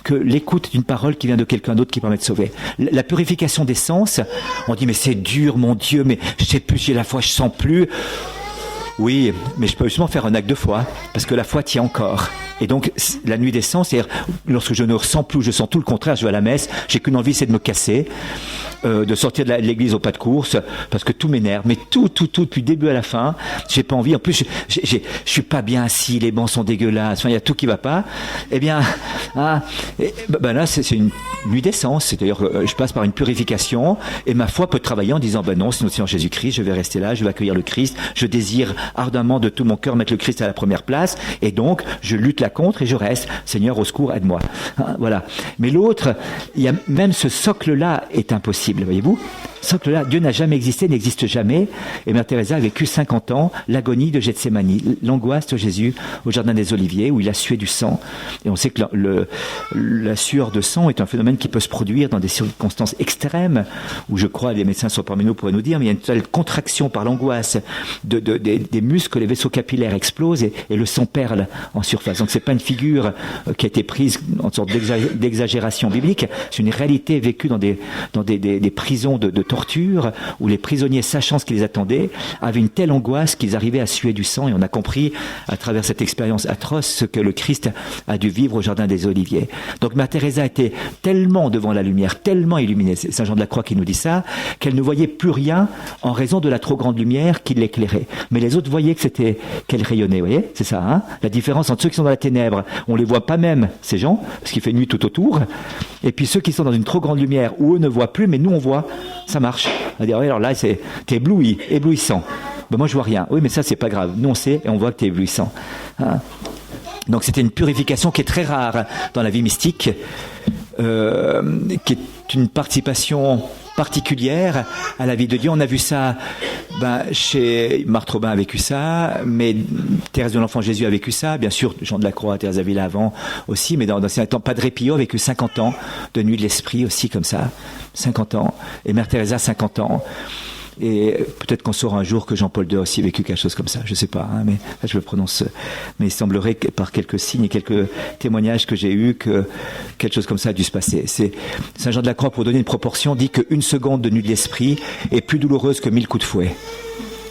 que l'écoute d'une parole qui vient de quelqu'un d'autre qui permet de sauver. La purification des sens, on dit mais c'est dur, mon Dieu, mais je sais plus, j'ai la foi, je sens plus. Oui, mais je peux justement faire un acte de foi, parce que la foi tient encore. Et donc, la nuit des sens, c'est-à-dire, lorsque je ne ressens plus, je sens tout le contraire, je vais à la messe, j'ai qu'une envie, c'est de me casser, de sortir de l'église au pas de course, parce que tout m'énerve, mais tout, depuis le début à la fin, j'ai pas envie, en plus, je suis pas bien assis, les bancs sont dégueulasses, enfin, il y a tout qui va pas, eh bien, là, c'est une nuit des sens, c'est-à-dire, je passe par une purification, et ma foi peut travailler en disant, non, c'est aussi en Jésus-Christ, je vais rester là, je vais accueillir le Christ, je désire ardemment de tout mon cœur mettre le Christ à la première place, et donc, je lutte là contre et je reste, Seigneur, au secours, aide-moi. Voilà. Mais l'autre, il y a même ce socle-là est impossible, voyez-vous. Socle-là, Dieu n'a jamais existé, n'existe jamais. Et Mère Teresa a vécu 50 ans l'agonie de Gethsémani, l'angoisse de Jésus au Jardin des Oliviers, où il a sué du sang. Et on sait que la sueur de sang est un phénomène qui peut se produire dans des circonstances extrêmes, où je crois, les médecins sont parmi nous pourraient nous dire, mais il y a une telle contraction par l'angoisse des muscles, les vaisseaux capillaires explosent et le sang perle en surface. Donc c'est pas une figure qui a été prise en sorte d'exagération biblique, c'est une réalité vécue dans des prisons de torture, où les prisonniers, sachant ce qui les attendait, avaient une telle angoisse qu'ils arrivaient à suer du sang, et on a compris à travers cette expérience atroce ce que le Christ a dû vivre au Jardin des Oliviers. Donc Mère Teresa était tellement devant la lumière, tellement illuminée, c'est Saint Jean de la Croix qui nous dit ça, qu'elle ne voyait plus rien en raison de la trop grande lumière qui l'éclairait. Mais les autres voyaient qu'elle rayonnait, vous voyez, c'est ça, hein, la différence entre ceux qui sont dans la ténèbre, on les voit pas même, ces gens, parce qu'il fait nuit tout autour, et puis ceux qui sont dans une trop grande lumière, où eux ne voient plus, mais nous on voit, ça marche. On va dire, oui, alors là, t'es éblouissant. Ben moi je vois rien. Oui, mais ça c'est pas grave. Nous on sait et on voit que t'es éblouissant. Hein? Donc c'était une purification qui est très rare dans la vie mystique, qui est une participation particulière à la vie de Dieu. On a vu ça, chez Marthe Robin a vécu ça, mais Thérèse de l'Enfant Jésus a vécu ça, bien sûr, Jean de la Croix, Thérèse d'Avila avant aussi, mais dans ces temps, Padre Pio a vécu 50 ans de nuit de l'esprit aussi comme ça, 50 ans, et Mère Teresa 50 ans. Et peut-être qu'on saura un jour que Jean-Paul II a aussi vécu quelque chose comme ça, je sais pas, hein, mais là, je le prononce. Mais il semblerait que par quelques signes et quelques témoignages que j'ai eus que quelque chose comme ça a dû se passer. C'est Saint Jean de la Croix, pour donner une proportion, dit qu'une seconde de nuit de l'esprit est plus douloureuse que 1000 coups de fouet,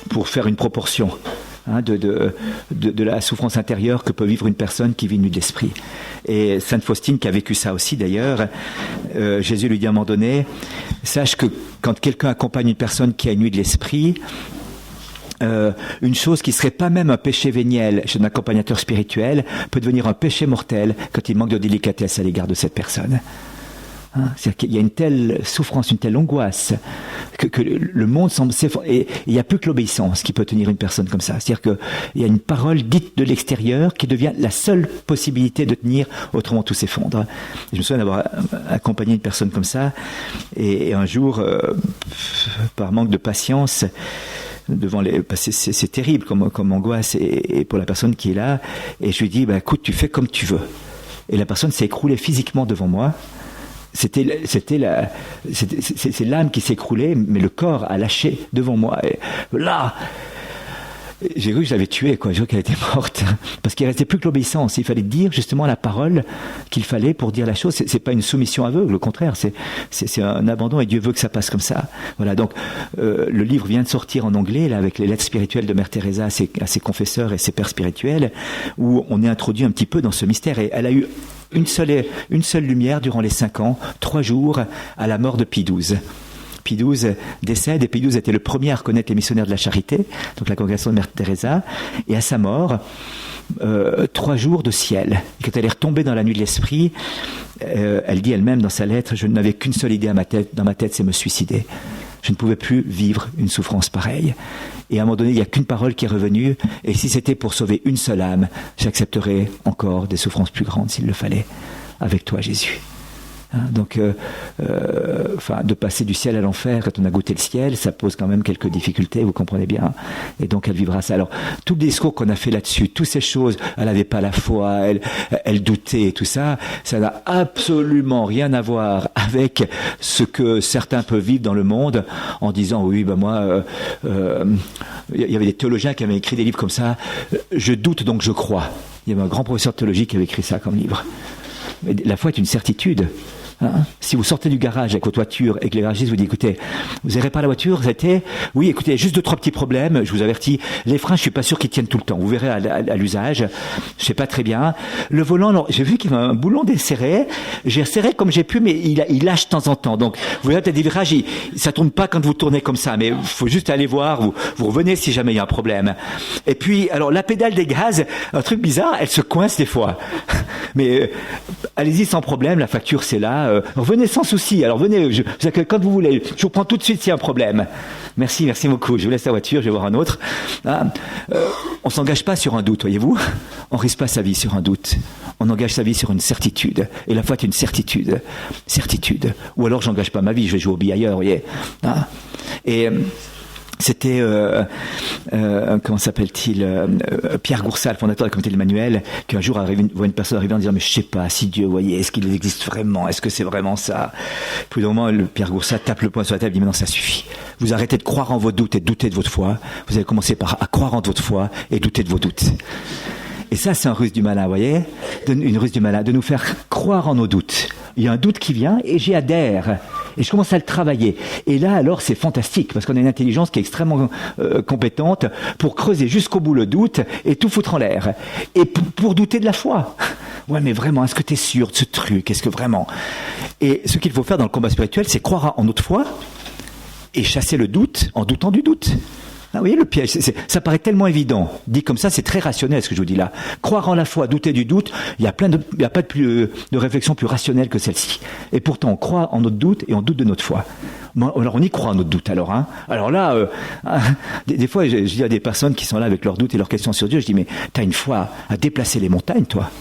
pour faire une proportion. Hein, de la souffrance intérieure que peut vivre une personne qui vit une nuit de l'esprit. Et Sainte Faustine, qui a vécu ça aussi d'ailleurs, Jésus lui dit à un moment donné, sache que quand quelqu'un accompagne une personne qui a une nuit de l'esprit, une chose qui serait pas même un péché véniel chez un accompagnateur spirituel peut devenir un péché mortel quand il manque de délicatesse à l'égard de cette personne. C'est-à-dire qu'il y a une telle souffrance, une telle angoisse que le monde semble s'effondrer. Et il n'y a plus que l'obéissance qui peut tenir une personne comme ça. C'est-à-dire qu'il y a une parole dite de l'extérieur qui devient la seule possibilité de tenir, autrement tout s'effondre. Je me souviens d'avoir accompagné une personne comme ça, et un jour, par manque de patience, c'est terrible comme angoisse et pour la personne qui est là, et je lui dis, écoute, tu fais comme tu veux. Et la personne s'est écroulée physiquement devant moi. C'est l'âme qui s'écroulait, mais le corps a lâché devant moi. Et là, j'ai cru que je l'avais tuée, quoi. J'ai cru qu'elle était morte. Parce qu'il ne restait plus que l'obéissance. Il fallait dire justement la parole qu'il fallait pour dire la chose. C'est pas une soumission aveugle, au contraire. C'est un abandon, et Dieu veut que ça passe comme ça. Voilà, donc le livre vient de sortir en anglais, là, avec les lettres spirituelles de Mère Teresa à ses confesseurs et ses pères spirituels, où on est introduit un petit peu dans ce mystère. Et elle a eu une seule lumière durant les 5 ans, 3 jours, à la mort de Pie XII. Pie XII décède, et Pie XII était le premier à reconnaître les missionnaires de la charité, donc la congrégation de Mère Teresa, et à sa mort, 3 jours de ciel. Et quand elle est retombée dans la nuit de l'esprit, elle dit elle-même dans sa lettre, je n'avais qu'une seule idée dans ma tête, c'est me suicider. Je ne pouvais plus vivre une souffrance pareille. Et à un moment donné, il n'y a qu'une parole qui est revenue, et si c'était pour sauver une seule âme, j'accepterais encore des souffrances plus grandes s'il le fallait, avec toi Jésus. Donc, de passer du ciel à l'enfer, quand on a goûté le ciel, ça pose quand même quelques difficultés, vous comprenez bien. Et donc, elle vivra ça. Alors, tout le discours qu'on a fait là-dessus, toutes ces choses, elle n'avait pas la foi, elle doutait et tout ça, ça n'a absolument rien à voir avec ce que certains peuvent vivre dans le monde en disant, oui, moi, il y avait des théologiens qui avaient écrit des livres comme ça, je doute donc je crois. Il y avait un grand professeur de théologie qui avait écrit ça comme livre. La foi est une certitude. Si vous sortez du garage avec votre voiture et que le garagiste vous dit, écoutez, vous avez réparé la voiture, oui, écoutez, juste 2-3 petits problèmes, je vous avertis, les freins, je suis pas sûr qu'ils tiennent tout le temps, vous verrez à l'usage, je sais pas très bien. Le volant, non, j'ai vu qu'il y avait un boulon desserré, j'ai serré comme j'ai pu, mais il lâche de temps en temps, donc vous verrez peut-être des virages, ça tourne pas quand vous tournez comme ça, mais faut juste aller voir, vous revenez si jamais il y a un problème. Et puis, alors la pédale des gaz, un truc bizarre, elle se coince des fois, mais allez-y sans problème, la facture c'est là. Revenez sans souci. Alors venez, je vous accueille quand vous voulez. Je vous prends tout de suite s'il y a un problème. Merci beaucoup. Je vous laisse la voiture, je vais voir un autre. On s'engage pas sur un doute, voyez-vous. On risque pas sa vie sur un doute. On engage sa vie sur une certitude. Et la foi est une certitude. Certitude. Ou alors j'engage pas ma vie, je vais jouer au billes ailleurs, voyez. Et c'était comment s'appelle-t-il, Pierre Goursal, fondateur de la communauté de l'Emmanuel, qui un jour voit une personne arriver en disant, mais je sais pas si Dieu, voyez, est-ce qu'il existe vraiment, est-ce que c'est vraiment ça? Puis au moment, Pierre Goursal tape le poing sur la table et dit, mais non, ça suffit. Vous arrêtez de croire en vos doutes et de douter de votre foi. Vous allez commencer à croire en votre foi et douter de vos doutes. Et ça, c'est un ruse du malin, vous voyez, une ruse du malin, de nous faire croire en nos doutes. Il y a un doute qui vient et j'y adhère. Et je commence à le travailler. Et là, alors, c'est fantastique, parce qu'on a une intelligence qui est extrêmement compétente pour creuser jusqu'au bout le doute et tout foutre en l'air. Et pour douter de la foi. Ouais, mais vraiment, est-ce que tu es sûr de ce truc? Est-ce que vraiment? Et ce qu'il faut faire dans le combat spirituel, c'est croire en notre foi et chasser le doute en doutant du doute. Vous voyez le piège, ça paraît tellement évident. Dit comme ça, c'est très rationnel ce que je vous dis là. Croire en la foi, douter du doute, il n'y a pas de réflexion plus rationnelle que celle-ci. Et pourtant, on croit en notre doute et on doute de notre foi. Alors on y croit en notre doute alors. Alors là, des fois, je dis à des personnes qui sont là avec leurs doutes et leurs questions sur Dieu, je dis, mais t'as une foi à déplacer les montagnes, toi.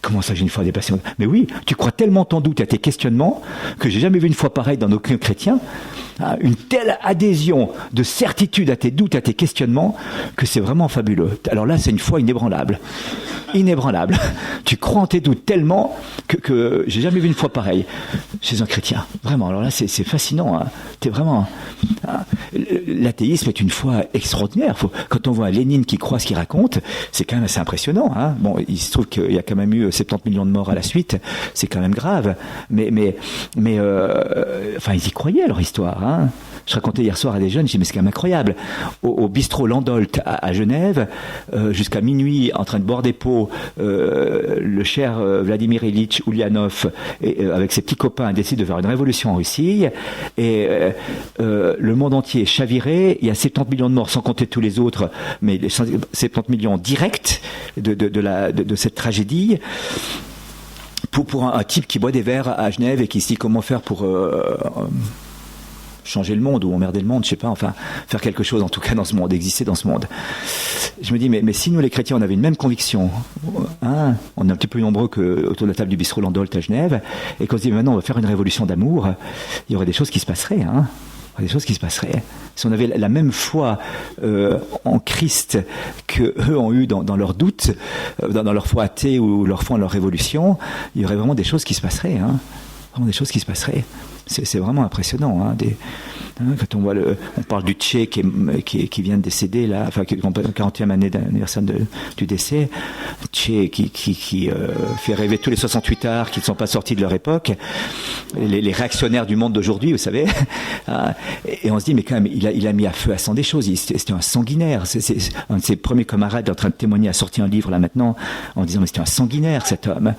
Comment ça, j'ai une foi à déplacer? Mais oui, tu crois tellement ton doute à tes questionnements que j'ai jamais vu une foi pareille dans aucun chrétien. Une telle adhésion de certitude à tes doutes, à tes questionnements, que c'est vraiment fabuleux. Alors là, c'est une foi inébranlable. Inébranlable. Tu crois en tes doutes tellement que j'ai jamais vu une foi pareille chez un chrétien. Vraiment. Alors là, c'est fascinant. T'es vraiment. L'athéisme est une foi extraordinaire. Quand on voit Lénine qui croit ce qu'il raconte, c'est quand même assez impressionnant. Bon, il se trouve qu'il y a quand même eu 70 millions de morts à la suite. C'est quand même grave. Mais enfin, ils y croyaient à leur histoire. Je racontais hier soir à des jeunes, je dis mais c'est quand même incroyable. Au bistrot Landolt à Genève, jusqu'à minuit, en train de boire des pots, le cher Vladimir Ilitch Ulyanov, avec ses petits copains, décide de faire une révolution en Russie, et le monde entier est chaviré. Il y a 70 millions de morts, sans compter tous les autres, mais 70 millions directs de cette tragédie. Pour un type qui boit des verres à Genève et qui se dit comment faire pour changer le monde ou emmerder le monde, je sais pas, enfin faire quelque chose en tout cas dans ce monde, exister dans ce monde. Je me dis mais si nous les chrétiens on avait une même conviction, on est un petit peu nombreux autour de la table du bistrot Landolt à Genève, et qu'on se dit maintenant on va faire une révolution d'amour, il y aurait des choses qui se passeraient. Des choses qui se passeraient. Si on avait la même foi en Christ qu'eux ont eu dans leurs doutes, dans leur foi athée ou leur foi en leur révolution, il y aurait vraiment des choses qui se passeraient. Vraiment des choses qui se passeraient. C'est vraiment impressionnant. Quand on voit on parle du Tché qui vient de décéder là, enfin qui est 40e année d'anniversaire du décès, Tché qui fait rêver tous les 68 arts qui ne sont pas sortis de leur époque, les réactionnaires du monde d'aujourd'hui, vous savez. Et on se dit mais quand même il a mis à feu à sang des choses. C'était un sanguinaire. C'est un de ses premiers camarades en train de témoigner a sorti un livre là maintenant en disant mais c'était un sanguinaire cet homme.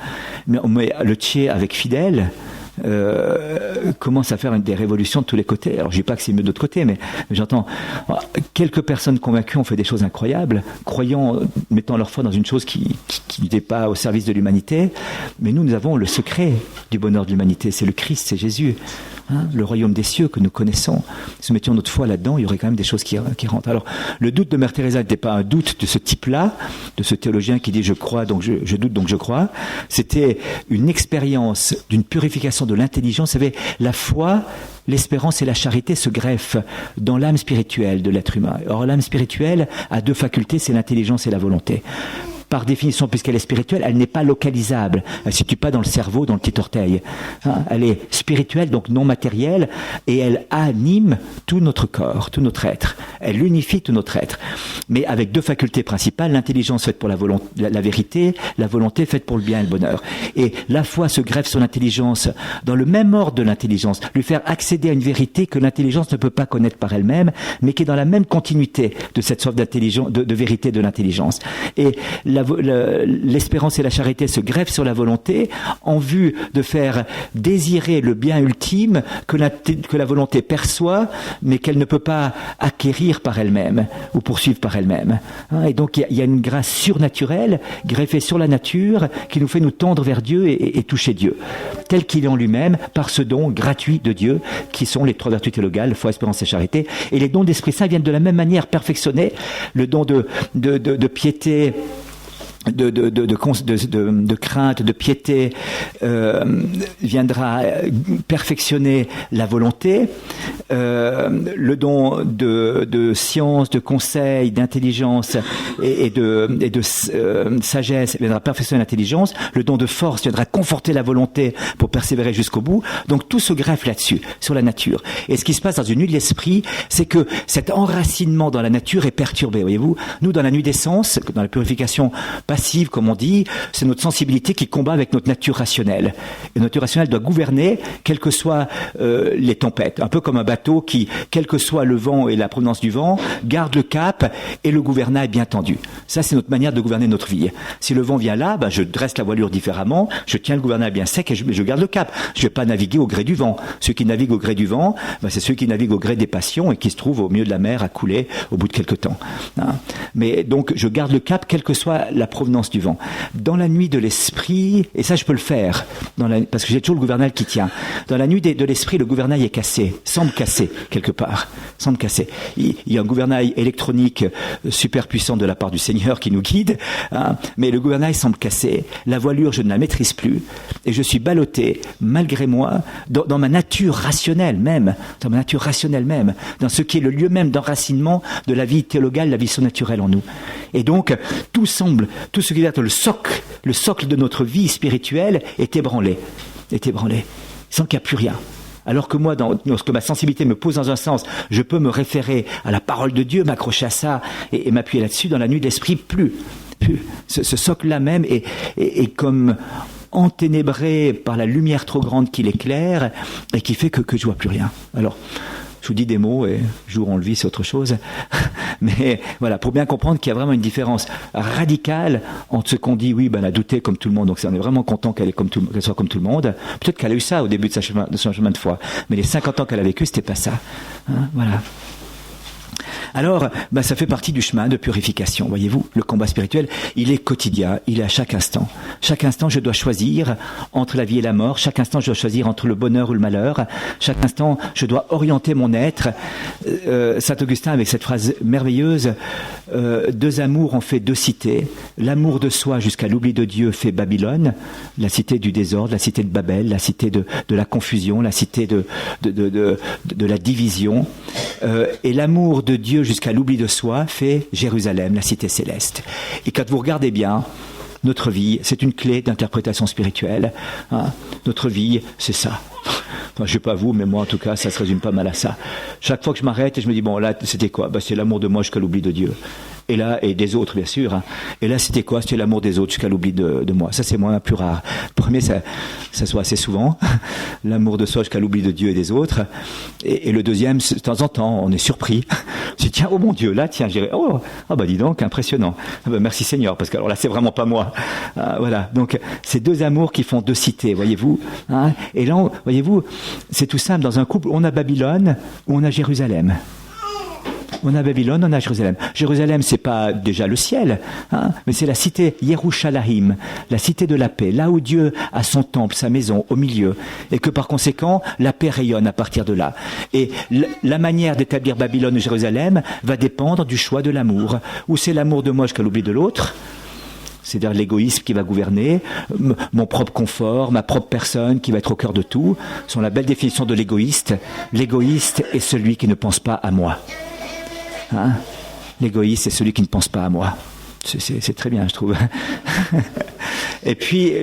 Mais le Tché avec Fidel commence à faire des révolutions de tous les côtés. Alors je dis pas que c'est mieux de l'autre côté, mais j'entends quelques personnes convaincues ont fait des choses incroyables, croyant, mettant leur foi dans une chose qui n'était pas au service de l'humanité. Mais nous avons le secret du bonheur de l'humanité, c'est le Christ, c'est Jésus. Le royaume des cieux que nous connaissons. Si nous mettions notre foi là-dedans, il y aurait quand même des choses qui rentrent. Alors, le doute de Mère Teresa n'était pas un doute de ce type-là, de ce théologien qui dit je crois, donc je doute, donc je crois. C'était une expérience d'une purification de l'intelligence. Vous savez, la foi, l'espérance et la charité se greffent dans l'âme spirituelle de l'être humain. Or, l'âme spirituelle a deux facultés, c'est l'intelligence et la volonté. par définition, puisqu'elle est spirituelle, elle n'est pas localisable. Elle ne se situe pas dans le cerveau, dans le petit orteil. Elle est spirituelle, donc non matérielle, et elle anime tout notre corps, tout notre être. Elle unifie tout notre être. Mais avec deux facultés principales, l'intelligence faite pour la vérité, la volonté faite pour le bien et le bonheur. Et la foi se greffe sur l'intelligence dans le même ordre de l'intelligence, lui faire accéder à une vérité que l'intelligence ne peut pas connaître par elle-même, mais qui est dans la même continuité de cette soif d'intelligence, de vérité de l'intelligence. Et l'espérance et la charité se greffent sur la volonté en vue de faire désirer le bien ultime que la volonté perçoit, mais qu'elle ne peut pas acquérir par elle-même ou poursuivre par elle-même. Et donc il y a une grâce surnaturelle greffée sur la nature qui nous fait nous tendre vers Dieu et toucher Dieu, tel qu'il est en lui-même, par ce don gratuit de Dieu, qui sont les trois vertus théologales, foi, espérance et charité. Et les dons d'Esprit Saint viennent de la même manière perfectionner le don de piété, de crainte, de piété, viendra perfectionner la volonté. Le don de science, de conseil, d'intelligence et de sagesse viendra perfectionner l'intelligence. Le don de force viendra conforter la volonté pour persévérer jusqu'au bout. Donc tout se greffe là-dessus, sur la nature. Et ce qui se passe dans une nuit de l'esprit, c'est que cet enracinement dans la nature est perturbé. Voyez-vous, nous dans la nuit des sens, dans la purification passive, comme on dit, c'est notre sensibilité qui combat avec notre nature rationnelle. Et notre nature rationnelle doit gouverner, quelles que soient les tempêtes. Un peu comme un bateau qui, quel que soit le vent et la provenance du vent, garde le cap et le gouvernail bien tendu. Ça, c'est notre manière de gouverner notre vie. Si le vent vient là, je dresse la voilure différemment, je tiens le gouvernail bien sec et je garde le cap. Je ne vais pas naviguer au gré du vent. Ceux qui naviguent au gré du vent, c'est ceux qui naviguent au gré des passions et qui se trouvent au milieu de la mer à couler au bout de quelques temps. Mais donc, je garde le cap, quelle que soit la provenance du vent. Dans la nuit de l'esprit, et ça je peux le faire, parce que j'ai toujours le gouvernail qui tient. Dans la nuit de l'esprit, le gouvernail est cassé, semble cassé quelque part, semble cassé. Il y a un gouvernail électronique super puissant de la part du Seigneur qui nous guide, mais le gouvernail semble cassé. La voilure, je ne la maîtrise plus, et je suis ballotté, malgré moi, dans ma nature rationnelle même, dans ce qui est le lieu même d'enracinement de la vie théologale, la vie surnaturelle en nous. Et donc, tout ce qui est le socle de notre vie spirituelle est ébranlé. Sans qu'il n'y a plus rien. Alors que moi, lorsque ma sensibilité me pose dans un sens, je peux me référer à la parole de Dieu, m'accrocher à ça et m'appuyer là-dessus. Dans la nuit de l'esprit, plus. Ce socle-là même est comme enténébré par la lumière trop grande qui l'éclaire et qui fait que je vois plus rien. Alors, je vous dis des mots et jour on le vit, c'est autre chose. Mais voilà, pour bien comprendre qu'il y a vraiment une différence radicale entre ce qu'on dit, oui, elle a douté comme tout le monde, donc on est vraiment content qu'elle soit comme tout le monde. Peut-être qu'elle a eu ça au début de son chemin de foi, mais les 50 ans qu'elle a vécu, c'était pas ça. Voilà. Alors, ça fait partie du chemin de purification. Voyez-vous, le combat spirituel, il est quotidien, il est à chaque instant. Chaque instant, je dois choisir entre la vie et la mort. Chaque instant, je dois choisir entre le bonheur ou le malheur. Chaque instant, je dois orienter mon être. Saint Augustin, avec cette phrase merveilleuse, deux amours ont fait deux cités. L'amour de soi jusqu'à l'oubli de Dieu fait Babylone, la cité du désordre, la cité de Babel, la cité de la confusion, la cité de la division. Et l'amour de Dieu jusqu'à l'oubli de soi fait Jérusalem, la cité céleste. Et quand vous regardez bien, notre vie, c'est une clé d'interprétation spirituelle. Notre vie, c'est ça. Enfin, je ne sais pas vous, mais moi en tout cas, ça se résume pas mal à ça. Chaque fois que je m'arrête et je me dis, bon là, c'était quoi ? C'est l'amour de moi jusqu'à l'oubli de Dieu. Et là, et des autres, bien sûr. Et là, c'était quoi ? C'était l'amour des autres jusqu'à l'oubli de moi. Ça, c'est moins plus rare. Le premier, ça se voit assez souvent. L'amour de soi jusqu'à l'oubli de Dieu et des autres. Et le deuxième, de temps en temps, on est surpris. Je dis, tiens, oh mon Dieu, là, tiens, je dirais, dis donc, impressionnant. Merci Seigneur, parce que alors là, c'est vraiment pas moi. Voilà. Donc, c'est deux amours qui font deux cités, voyez-vous. Et là, voyez-vous, c'est tout simple. Dans un couple, on a Babylone ou on a Jérusalem. On a Babylone, on a Jérusalem. Jérusalem, c'est pas déjà le ciel, mais c'est la cité Yerushalayim, la cité de la paix, là où Dieu a son temple, sa maison, au milieu, et que par conséquent, la paix rayonne à partir de là. Et la manière d'établir Babylone ou Jérusalem va dépendre du choix de l'amour. Ou c'est l'amour de moi jusqu'à l'oubli de l'autre, c'est-à-dire l'égoïsme qui va gouverner, mon propre confort, ma propre personne qui va être au cœur de tout, sont la belle définition de l'égoïste. L'égoïste est celui qui ne pense pas à moi. L'égoïste, c'est celui qui ne pense pas à moi. C'est très bien, je trouve. Et puis,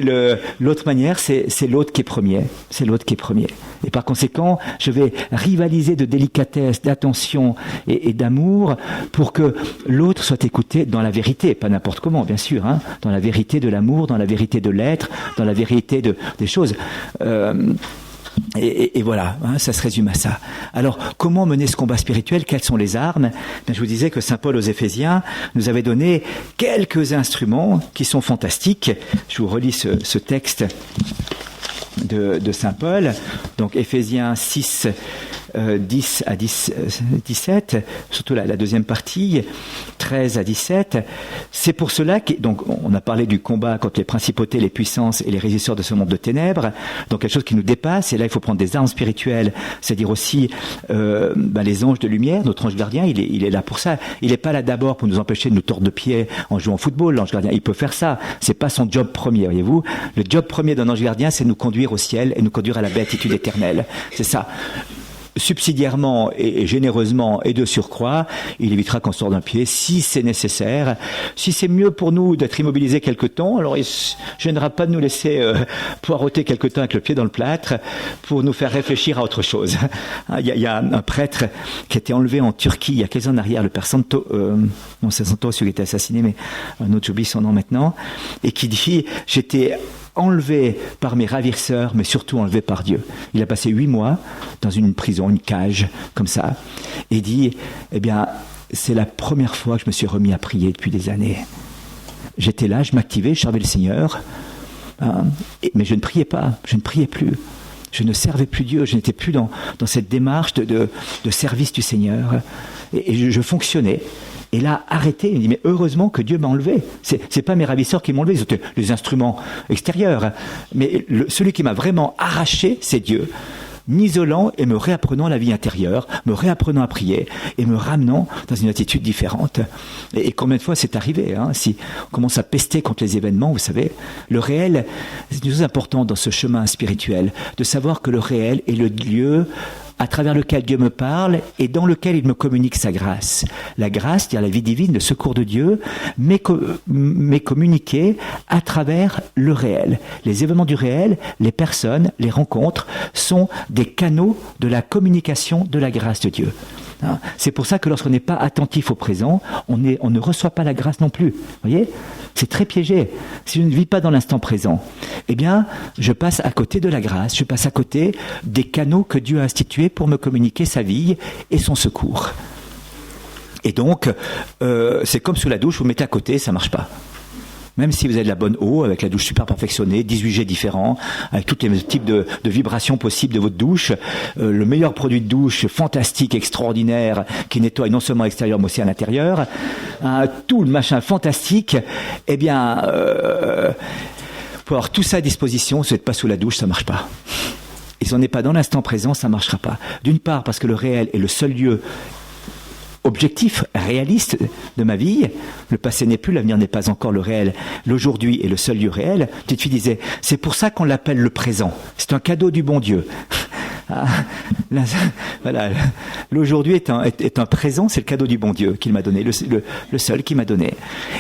l'autre manière, c'est l'autre qui est premier. C'est l'autre qui est premier. Et par conséquent, je vais rivaliser de délicatesse, d'attention et d'amour pour que l'autre soit écouté dans la vérité, pas n'importe comment, bien sûr, hein, dans la vérité de l'amour, dans la vérité de l'être, dans la vérité des choses. Et voilà, hein, ça se résume à ça. Alors, comment mener ce combat spirituel? Quelles sont les armes? Je vous disais que saint Paul aux Éphésiens nous avait donné quelques instruments qui sont fantastiques. Je vous relis ce texte de saint Paul. Donc, Éphésiens 6, 10 à 17, surtout la deuxième partie, 13 à 17. C'est pour cela donc on a parlé du combat contre les principautés, les puissances et les régisseurs de ce monde de ténèbres, donc quelque chose qui nous dépasse, et là il faut prendre des armes spirituelles, c'est-à-dire aussi les anges de lumière, notre ange gardien, il est là pour ça. Il n'est pas là d'abord pour nous empêcher de nous tordre de pied en jouant au football, l'ange gardien, il peut faire ça, c'est pas son job premier, voyez-vous. Le job premier d'un ange gardien, c'est nous conduire au ciel et nous conduire à la béatitude éternelle, c'est ça. Subsidiairement et généreusement et de surcroît, il évitera qu'on sorte d'un pied si c'est nécessaire. Si c'est mieux pour nous d'être immobilisés quelque temps, alors il ne gênera pas de nous laisser poireauter quelque temps avec le pied dans le plâtre pour nous faire réfléchir à autre chose. Il y a un prêtre qui a été enlevé en Turquie il y a quelques années en arrière, le père Santo, non c'est Santo celui qui a été assassiné, mais un autre, j'oublie son nom maintenant, et qui dit « J'étais enlevé par mes ravisseurs, mais surtout enlevé par Dieu. » Il a passé 8 mois dans une prison, une cage, comme ça, et dit, eh bien, c'est la première fois que je me suis remis à prier depuis des années. J'étais là, je m'activais, je servais le Seigneur, hein, mais je ne priais pas, je ne priais plus. Je ne servais plus Dieu, je n'étais plus dans cette démarche de service du Seigneur. Et je fonctionnais. Et là, arrêté, il me dit, mais heureusement que Dieu m'a enlevé. C'est pas mes ravisseurs qui m'ont enlevé, c'était les instruments extérieurs. Mais celui qui m'a vraiment arraché, c'est Dieu. M'isolant et me réapprenant la vie intérieure, me réapprenant à prier et me ramenant dans une attitude différente. Et combien de fois c'est arrivé, hein, si on commence à pester contre les événements, vous savez, le réel, c'est une chose importante dans ce chemin spirituel, de savoir que le réel est le lieu à travers lequel Dieu me parle et dans lequel il me communique sa grâce. La grâce, c'est-à-dire la vie divine, le secours de Dieu, m'est communiqué à travers le réel. Les événements du réel, les personnes, les rencontres sont des canaux de la communication de la grâce de Dieu. C'est pour ça que lorsqu'on n'est pas attentif au présent, on ne reçoit pas la grâce non plus. Vous voyez ? C'est très piégé. Si je ne vis pas dans l'instant présent, eh bien, je passe à côté de la grâce, je passe à côté des canaux que Dieu a institués pour me communiquer sa vie et son secours. Et donc, c'est comme sous la douche, vous mettez à côté, ça ne marche pas. Même si vous avez de la bonne eau, avec la douche super perfectionnée, 18 jets différents, avec tous les types de vibrations possibles de votre douche, le meilleur produit de douche, fantastique, extraordinaire, qui nettoie non seulement à l'extérieur mais aussi à l'intérieur, tout le machin fantastique, eh bien, pour avoir tout ça à disposition, si vous n'êtes pas sous la douche, ça ne marche pas. Et si on n'est pas dans l'instant présent, ça ne marchera pas. D'une part, parce que le réel est le seul lieu objectif, réaliste de ma vie. Le passé n'est plus, l'avenir n'est pas encore le réel. L'aujourd'hui est le seul lieu réel. Petite fille disait, c'est pour ça qu'on l'appelle le présent. C'est un cadeau du bon Dieu. Voilà, l'aujourd'hui est un présent, c'est le cadeau du bon Dieu qu'il m'a donné, le seul qui m'a donné.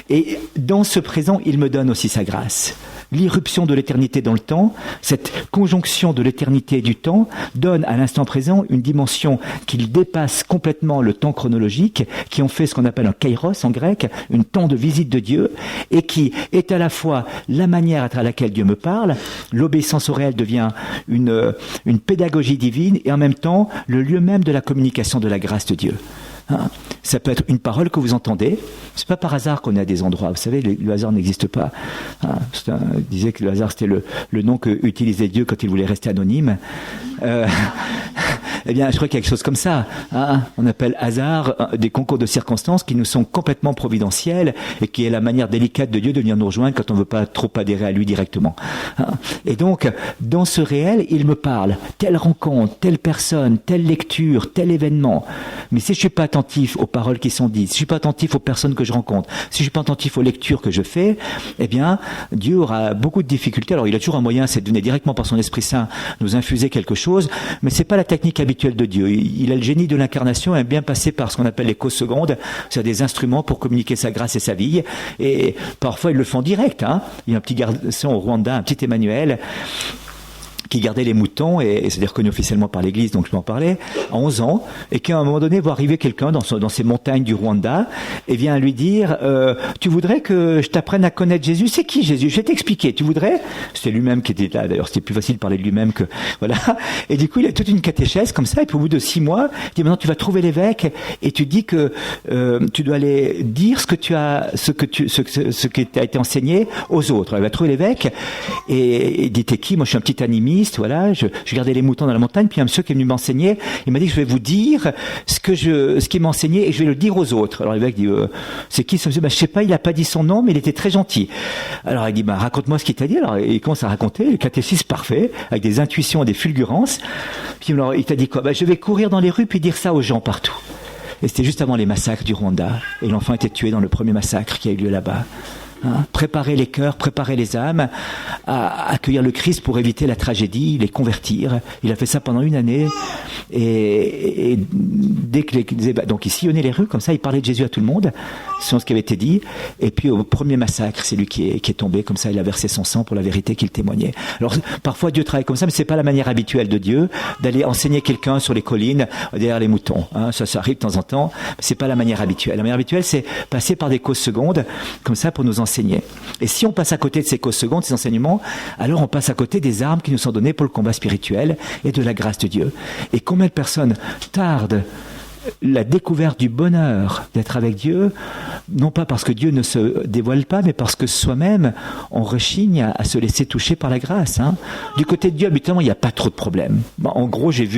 Et dans ce présent, il me donne aussi sa grâce. L'irruption de l'éternité dans le temps, cette conjonction de l'éternité et du temps, donne à l'instant présent une dimension qui dépasse complètement le temps chronologique, qui en fait ce qu'on appelle un kairos en grec, un temps de visite de Dieu, et qui est à la fois la manière à travers laquelle Dieu me parle, l'obéissance au réel devient une pédagogie divine, et en même temps le lieu même de la communication de la grâce de Dieu. Ça peut être une parole que vous entendez. C'est pas par hasard qu'on est à des endroits. Vous savez, le hasard n'existe pas. Il disait que le hasard c'était le nom que utilisait Dieu quand il voulait rester anonyme. Eh bien, je crois qu'il y a quelque chose comme ça. On appelle hasard des concours de circonstances qui nous sont complètement providentiels et qui est la manière délicate de Dieu de venir nous rejoindre quand on ne veut pas trop adhérer à lui directement. Et donc, dans ce réel, il me parle. Telle rencontre, telle personne, telle lecture, tel événement. Mais si je ne suis pas attentif aux paroles qui sont dites, si je ne suis pas attentif aux personnes que je rencontre, si je ne suis pas attentif aux lectures que je fais, eh bien, Dieu aura beaucoup de difficultés. Alors, il a toujours un moyen, c'est de venir directement par son Esprit Saint nous infuser quelque chose, mais ce n'est pas la technique habituelle habituelle de Dieu. Il a le génie de l'incarnation, aime bien passer par ce qu'on appelle les causes secondes, c'est-à-dire des instruments pour communiquer sa grâce et sa vie. Et parfois, ils le font direct. Hein. Il y a un petit garçon au Rwanda, un petit Emmanuel, qui gardait les moutons, et c'est reconnu officiellement par l'Église, donc je m'en parlais, à 11 ans, et qu'à un moment donné voit arriver quelqu'un dans ces montagnes du Rwanda, et vient lui dire tu voudrais que je t'apprenne à connaître Jésus? C'est qui Jésus? Je vais t'expliquer, tu voudrais? C'était lui-même qui était là, d'ailleurs c'était plus facile de parler de lui-même que... Voilà. Et du coup il a toute une catéchèse comme ça, et puis au bout de 6 mois, il dit maintenant tu vas trouver l'évêque, et tu dis que tu dois aller dire ce qui t'a été enseigné aux autres. Il va trouver l'évêque, et il dit t'es qui? Moi je suis un petit animiste, voilà, je gardais les moutons dans la montagne, puis un monsieur qui est venu m'enseigner, il m'a dit que je vais vous dire ce qu'il m'a enseigné et je vais le dire aux autres. Alors l'évêque dit c'est qui ce monsieur? Je sais pas, il a pas dit son nom, mais il était très gentil. Alors il dit raconte-moi ce qu'il t'a dit. Alors il commence à raconter le catéchisme parfait avec des intuitions et des fulgurances. Puis alors il t'a dit quoi? Je vais courir dans les rues puis dire ça aux gens partout. Et c'était juste avant les massacres du Rwanda, et l'enfant était tué dans le premier massacre qui a eu lieu là-bas. Préparer les cœurs, préparer les âmes à accueillir le Christ pour éviter la tragédie, les convertir. Il a fait ça pendant 1 année, et dès que donc il sillonnait les rues comme ça, il parlait de Jésus à tout le monde, selon ce qui avait été dit. Et puis au premier massacre, c'est lui qui est tombé comme ça. Il a versé son sang pour la vérité qu'il témoignait. Alors parfois Dieu travaille comme ça, mais c'est pas la manière habituelle de Dieu d'aller enseigner quelqu'un sur les collines derrière les moutons. Ça arrive de temps en temps, mais c'est pas la manière habituelle. La manière habituelle, c'est passer par des causes secondes comme ça pour nous enseigner. Et si on passe à côté de ces causes secondes, ces enseignements, alors on passe à côté des armes qui nous sont données pour le combat spirituel et de la grâce de Dieu. Et combien de personnes tardent la découverte du bonheur d'être avec Dieu, non pas parce que Dieu ne se dévoile pas, mais parce que soi-même, on rechigne à se laisser toucher par la grâce. Hein. Du côté de Dieu, habituellement, il n'y a pas trop de problèmes. En gros, j'ai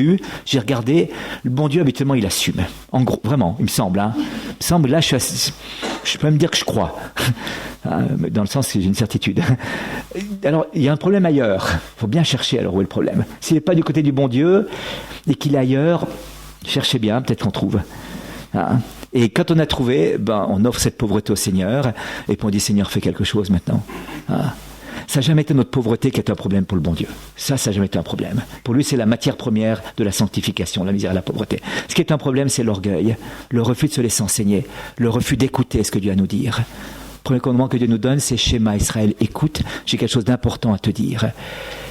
regardé, le bon Dieu, habituellement, il assume. En gros, vraiment, il me semble. Hein. Il me semble, là, je peux même dire que je crois. Dans le sens que j'ai une certitude. Alors, il y a un problème ailleurs. Il faut bien chercher alors où est le problème. S'il n'est pas du côté du bon Dieu et qu'il est ailleurs, cherchez bien, peut-être qu'on trouve. Et quand on a trouvé, on offre cette pauvreté au Seigneur, et puis on dit Seigneur, fais quelque chose maintenant. Ça n'a jamais été notre pauvreté qui est un problème pour le bon Dieu. Ça n'a jamais été un problème. Pour lui, c'est la matière première de la sanctification, la misère et la pauvreté. Ce qui est un problème, c'est l'orgueil, le refus de se laisser enseigner, le refus d'écouter ce que Dieu a à nous dire. Le premier commandement que Dieu nous donne, c'est Shema Israël, écoute, j'ai quelque chose d'important à te dire.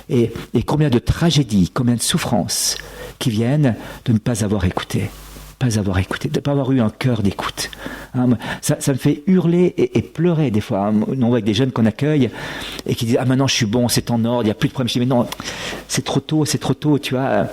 Et combien de tragédies, combien de souffrances qui viennent de ne pas avoir écouté, de ne pas avoir eu un cœur d'écoute. Ça me fait hurler et pleurer des fois. On voit avec des jeunes qu'on accueille et qui disent maintenant je suis bon, c'est en ordre, il n'y a plus de problème. Je dis mais non, c'est trop tôt, tu vois.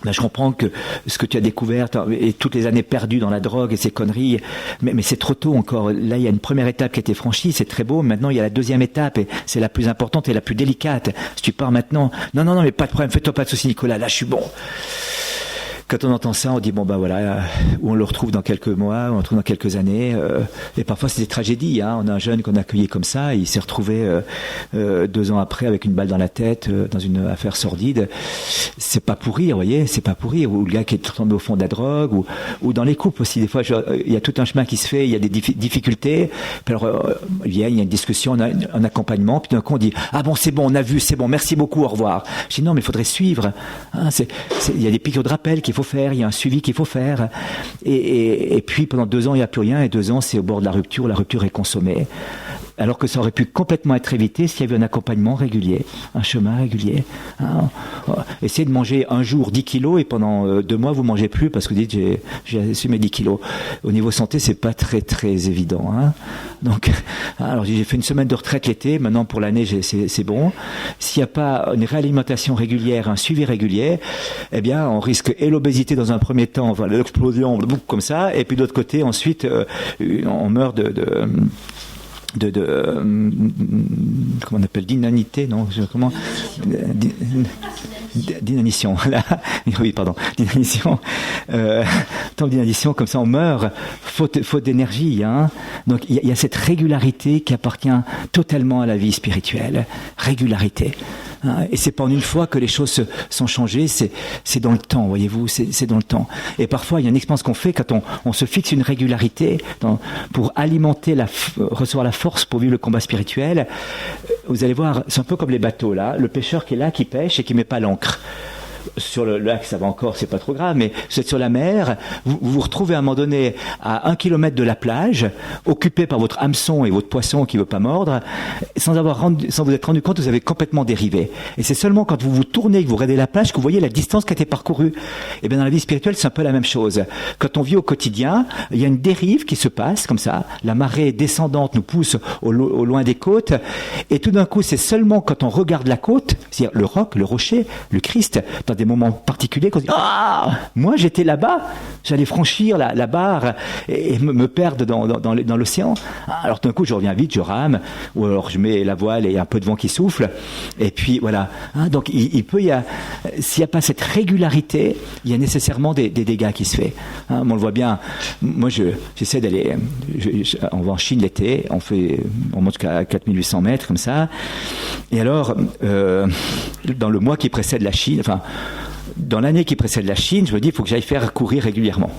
Je comprends que ce que tu as découvert et toutes les années perdues dans la drogue et ces conneries, mais c'est trop tôt encore. Là, il y a une première étape qui a été franchie, c'est très beau. Maintenant, il y a la deuxième étape et c'est la plus importante et la plus délicate. Si tu pars maintenant, non, mais pas de problème, fais-toi pas de soucis, Nicolas, là, je suis bon. Quand on entend ça, on dit voilà, où on le retrouve dans quelques mois, on le retrouve dans quelques années. Et parfois c'est des tragédies. On a un jeune qu'on a accueilli comme ça, il s'est retrouvé 2 ans après avec une balle dans la tête dans une affaire sordide. C'est pas pour rire, vous voyez, c'est pas pour rire. Ou le gars qui est tombé au fond de la drogue, ou dans les couples aussi. Des fois, il y a tout un chemin qui se fait, il y a des difficultés. Puis alors, il y a une discussion, on a un accompagnement. Puis d'un coup, on dit bon, c'est bon, on a vu, c'est bon, merci beaucoup, au revoir. Je dis non, mais il faudrait suivre. Il y a des piqûres de rappel qu'il faut faire, il y a un suivi qu'il faut faire, et puis pendant 2 ans il n'y a plus rien, et 2 ans c'est au bord de la rupture est consommée, alors que ça aurait pu complètement être évité s'il y avait un accompagnement régulier, un chemin régulier. Essayez de manger un jour 10 kilos et pendant 2 mois vous ne mangez plus parce que vous dites j'ai assumé 10 kilos. Au niveau santé c'est pas très très évident. Donc alors j'ai fait une semaine de retraite l'été, maintenant pour l'année c'est bon. S'il n'y a pas une réalimentation régulière, un suivi régulier, eh bien on risque et l'obésité dans un premier temps, enfin l'explosion comme ça, et puis de l'autre côté ensuite on meurt de comment on appelle, d'inanité, non, comment, d'inanition, là, oui, pardon, d'inanition, tant d'inanition, comme ça on meurt, faute d'énergie, Donc il y a cette régularité qui appartient totalement à la vie spirituelle, régularité. Et c'est pas en une fois que les choses sont changées, c'est dans le temps, voyez-vous, c'est dans le temps. Et parfois, il y a une expérience qu'on fait quand on se fixe une régularité pour alimenter recevoir la force pour vivre le combat spirituel. Vous allez voir, c'est un peu comme les bateaux là, le pêcheur qui est là, qui pêche et qui met pas l'ancre. sur le lac, ça va encore, c'est pas trop grave, mais vous êtes sur la mer, vous vous retrouvez à un moment donné à 1 kilomètre de la plage, occupé par votre hameçon et votre poisson qui veut pas mordre, sans vous être rendu compte que vous avez complètement dérivé. Et c'est seulement quand vous vous tournez, que vous regardez la plage, que vous voyez la distance qui a été parcourue. Et bien dans la vie spirituelle, c'est un peu la même chose. Quand on vit au quotidien, il y a une dérive qui se passe comme ça. La marée descendante nous pousse au loin des côtes, et tout d'un coup, c'est seulement quand on regarde la côte, c'est-à-dire le roc, le rocher, le Christ, dans des moments particuliers, qu'on se dit « Ah, moi j'étais là-bas, j'allais franchir la barre et me perdre dans l'océan. » Alors tout d'un coup, je reviens vite, je rame, ou alors je mets la voile et il y a un peu de vent qui souffle, et puis voilà. Donc s'il n'y a pas cette régularité, il y a nécessairement des dégâts qui se font. On le voit bien. Moi, j'essaie d'aller. On va en Chine l'été, on monte jusqu'à 4800 mètres comme ça. Et alors, dans le mois qui précède la Chine, enfin, dans l'année qui précède la Chine, je me dis, il faut que j'aille courir régulièrement,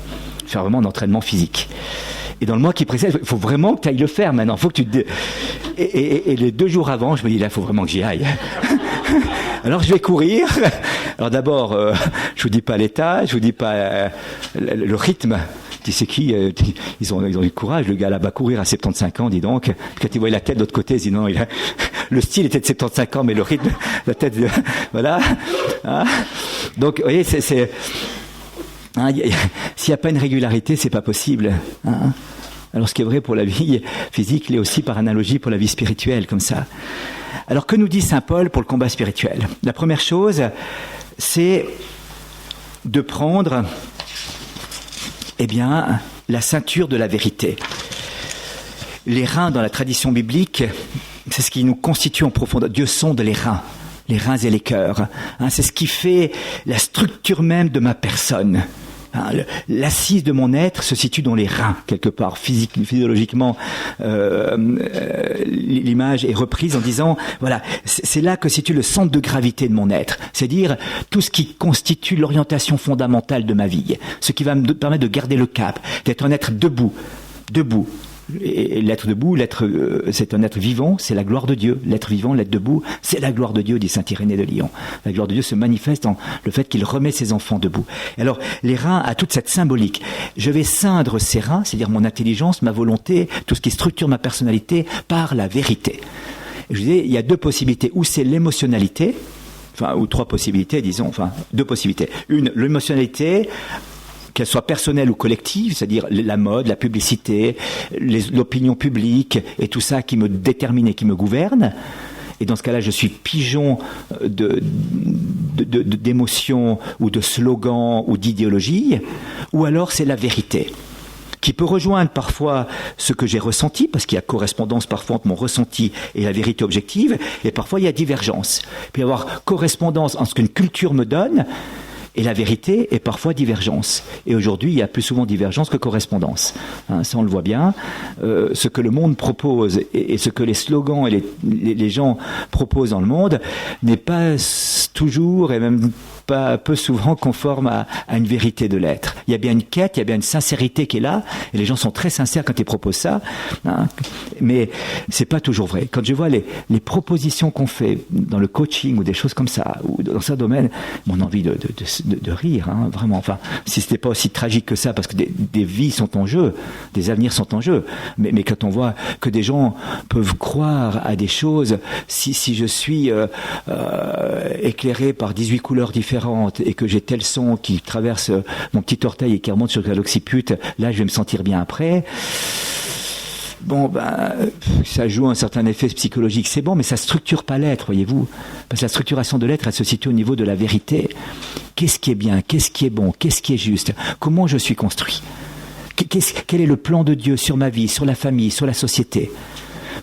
faire vraiment un entraînement physique. Et dans le mois qui précède, il faut vraiment que tu ailles le faire maintenant. Faut que et les 2 jours avant, je me dis, là, il faut vraiment que j'y aille. Alors je vais courir. Alors d'abord, je vous dis pas l'état, je vous dis pas le rythme. Tu sais qui ils ont du courage. Le gars là-bas courir à 75 ans, dis donc. Quand il voyait la tête de l'autre côté, il dit non, le style était de 75 ans, mais le rythme, la tête, voilà. Donc, vous voyez, s'il n'y a pas une régularité, c'est pas possible. Alors, ce qui est vrai pour la vie physique, l'est aussi par analogie pour la vie spirituelle, comme ça. Alors, que nous dit saint Paul pour le combat spirituel ? La première chose, c'est de prendre, la ceinture de la vérité. Les reins, dans la tradition biblique, c'est ce qui nous constitue en profondeur. Dieu sonde les reins et les cœurs. C'est ce qui fait la structure même de ma personne. L'assise de mon être se situe dans les reins, quelque part. Physiologiquement, l'image est reprise en disant, voilà, c'est là que se situe le centre de gravité de mon être. C'est-à-dire tout ce qui constitue l'orientation fondamentale de ma vie. Ce qui va me permettre de garder le cap, d'être un être debout. Et l'être debout, c'est un être vivant, c'est la gloire de Dieu. L'être vivant, l'être debout, c'est la gloire de Dieu, dit saint Irénée de Lyon. La gloire de Dieu se manifeste dans le fait qu'il remet ses enfants debout. Alors, les reins a toute cette symbolique. Je vais ceindre ces reins, c'est-à-dire mon intelligence, ma volonté, tout ce qui structure ma personnalité, par la vérité. Et je vous disais, il y a 2 possibilités. Ou c'est l'émotionnalité, ou 3 possibilités, disons, 2 possibilités. Une, l'émotionnalité, qu'elle soit personnelle ou collective, c'est-à-dire la mode, la publicité, l'opinion publique et tout ça qui me détermine et qui me gouverne. Et dans ce cas-là, je suis pigeon d'émotions ou de slogans ou d'idéologies. Ou alors c'est la vérité, qui peut rejoindre parfois ce que j'ai ressenti, parce qu'il y a correspondance parfois entre mon ressenti et la vérité objective, et parfois il y a divergence. Il peut y avoir correspondance entre ce qu'une culture me donne, et la vérité est parfois divergence. Et aujourd'hui, il y a plus souvent divergence que correspondance. Ça, on le voit bien. Ce que le monde propose et ce que les slogans et les gens proposent dans le monde n'est pas toujours et même pas peu souvent conforme à une vérité de l'être. Il y a bien une quête, il y a bien une sincérité qui est là, et les gens sont très sincères quand ils proposent ça, mais c'est pas toujours vrai. Quand je vois les propositions qu'on fait dans le coaching ou des choses comme ça, ou dans ce domaine, on a envie de rire, vraiment. Enfin, si c'était pas aussi tragique que ça, parce que des vies sont en jeu, des avenirs sont en jeu, mais quand on voit que des gens peuvent croire à des choses, si je suis éclairé par 18 couleurs différentes, et que j'ai tel son qui traverse mon petit orteil et qui remonte sur l'occiput, là je vais me sentir bien après. Ça joue un certain effet psychologique, c'est bon, mais ça structure pas l'être, voyez-vous. Parce que la structuration de l'être, elle se situe au niveau de la vérité. Qu'est-ce qui est bien, qu'est-ce qui est bon, qu'est-ce qui est juste, comment je suis construit, quel est le plan de Dieu sur ma vie, sur la famille, sur la société.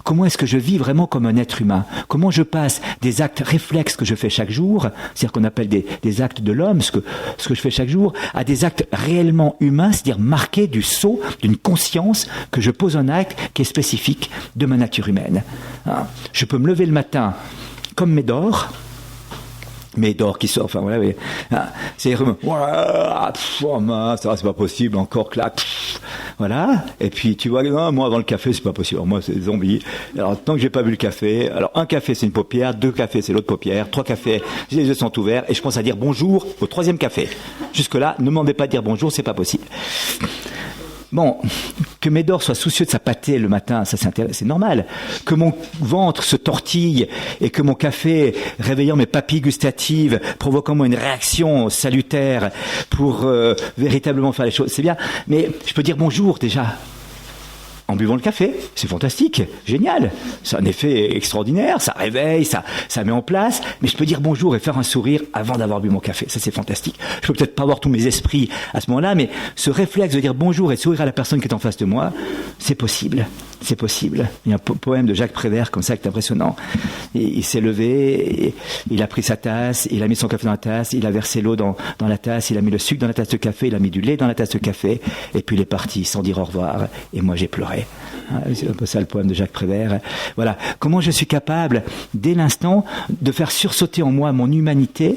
Comment est-ce que je vis vraiment comme un être humain ? Comment je passe des actes réflexes que je fais chaque jour, c'est-à-dire qu'on appelle des actes de l'homme, ce que je fais chaque jour, à des actes réellement humains, c'est-à-dire marqués du sceau d'une conscience que je pose un acte qui est spécifique de ma nature humaine. Je peux me lever le matin comme Médor qui sort, c'est vraiment, ça c'est pas possible, encore clac, Voilà. Et puis tu vois, non, moi avant le café, c'est pas possible. Alors, moi, c'est zombie. Alors tant que j'ai pas bu le café, alors un café c'est une paupière, 2 cafés c'est l'autre paupière, 3 cafés, les yeux sont ouverts et je commence à dire bonjour au 3e café. Jusque là, ne m'en demandez pas de dire bonjour, c'est pas possible. Bon, que Médor soit soucieux de sa pâtée le matin, ça c'est normal. Que mon ventre se tortille et que mon café, réveillant mes papilles gustatives, provoquant moi une réaction salutaire pour véritablement faire les choses, c'est bien. Mais je peux dire bonjour déjà. En buvant le café, c'est fantastique, génial, c'est un effet extraordinaire, ça réveille, ça met en place, mais je peux dire bonjour et faire un sourire avant d'avoir bu mon café, ça c'est fantastique. Je peux peut-être pas avoir tous mes esprits à ce moment-là, mais ce réflexe de dire bonjour et de sourire à la personne qui est en face de moi, c'est possible, c'est possible. Il y a un poème de Jacques Prévert comme ça qui est impressionnant. Il s'est levé, et il a pris sa tasse, il a mis son café dans la tasse, il a versé l'eau dans la tasse, il a mis le sucre dans la tasse de café, il a mis du lait dans la tasse de café, et puis il est parti sans dire au revoir, et moi j'ai pleuré. C'est un peu ça le poème de Jacques Prévert. Voilà. Comment je suis capable, dès l'instant, de faire sursauter en moi mon humanité,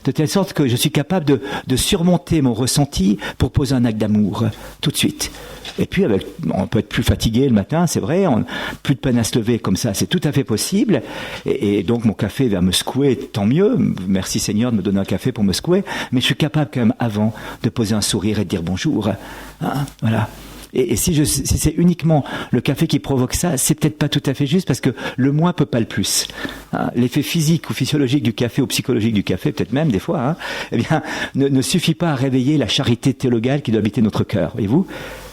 de telle sorte que je suis capable de surmonter mon ressenti pour poser un acte d'amour, tout de suite. Et puis, on peut être plus fatigué le matin, c'est vrai, plus de peine à se lever comme ça, c'est tout à fait possible. Et donc, mon café va me secouer, tant mieux. Merci Seigneur de me donner un café pour me secouer. Mais je suis capable quand même, avant, de poser un sourire et de dire bonjour. Hein, voilà. Et si c'est uniquement le café qui provoque ça, c'est peut-être pas tout à fait juste parce que le moins peut pas le plus. Hein, l'effet physique ou physiologique du café ou psychologique du café, peut-être même des fois, hein, eh bien, ne suffit pas à réveiller la charité théologale qui doit habiter notre cœur. Voyez-vous ?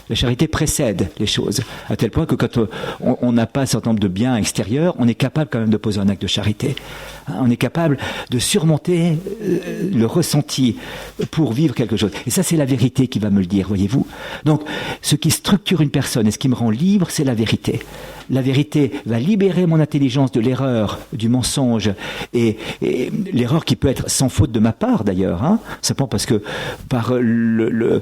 La charité précède les choses, à tel point que quand on n'a pas un certain nombre de biens extérieurs, on est capable quand même de poser un acte de charité. On est capable de surmonter le ressenti pour vivre quelque chose. Et ça, c'est la vérité qui va me le dire, voyez-vous. Donc, ce qui structure une personne et ce qui me rend libre, c'est la vérité. La vérité va libérer mon intelligence de l'erreur, du mensonge, et l'erreur qui peut être sans faute de ma part d'ailleurs, hein, simplement parce que par le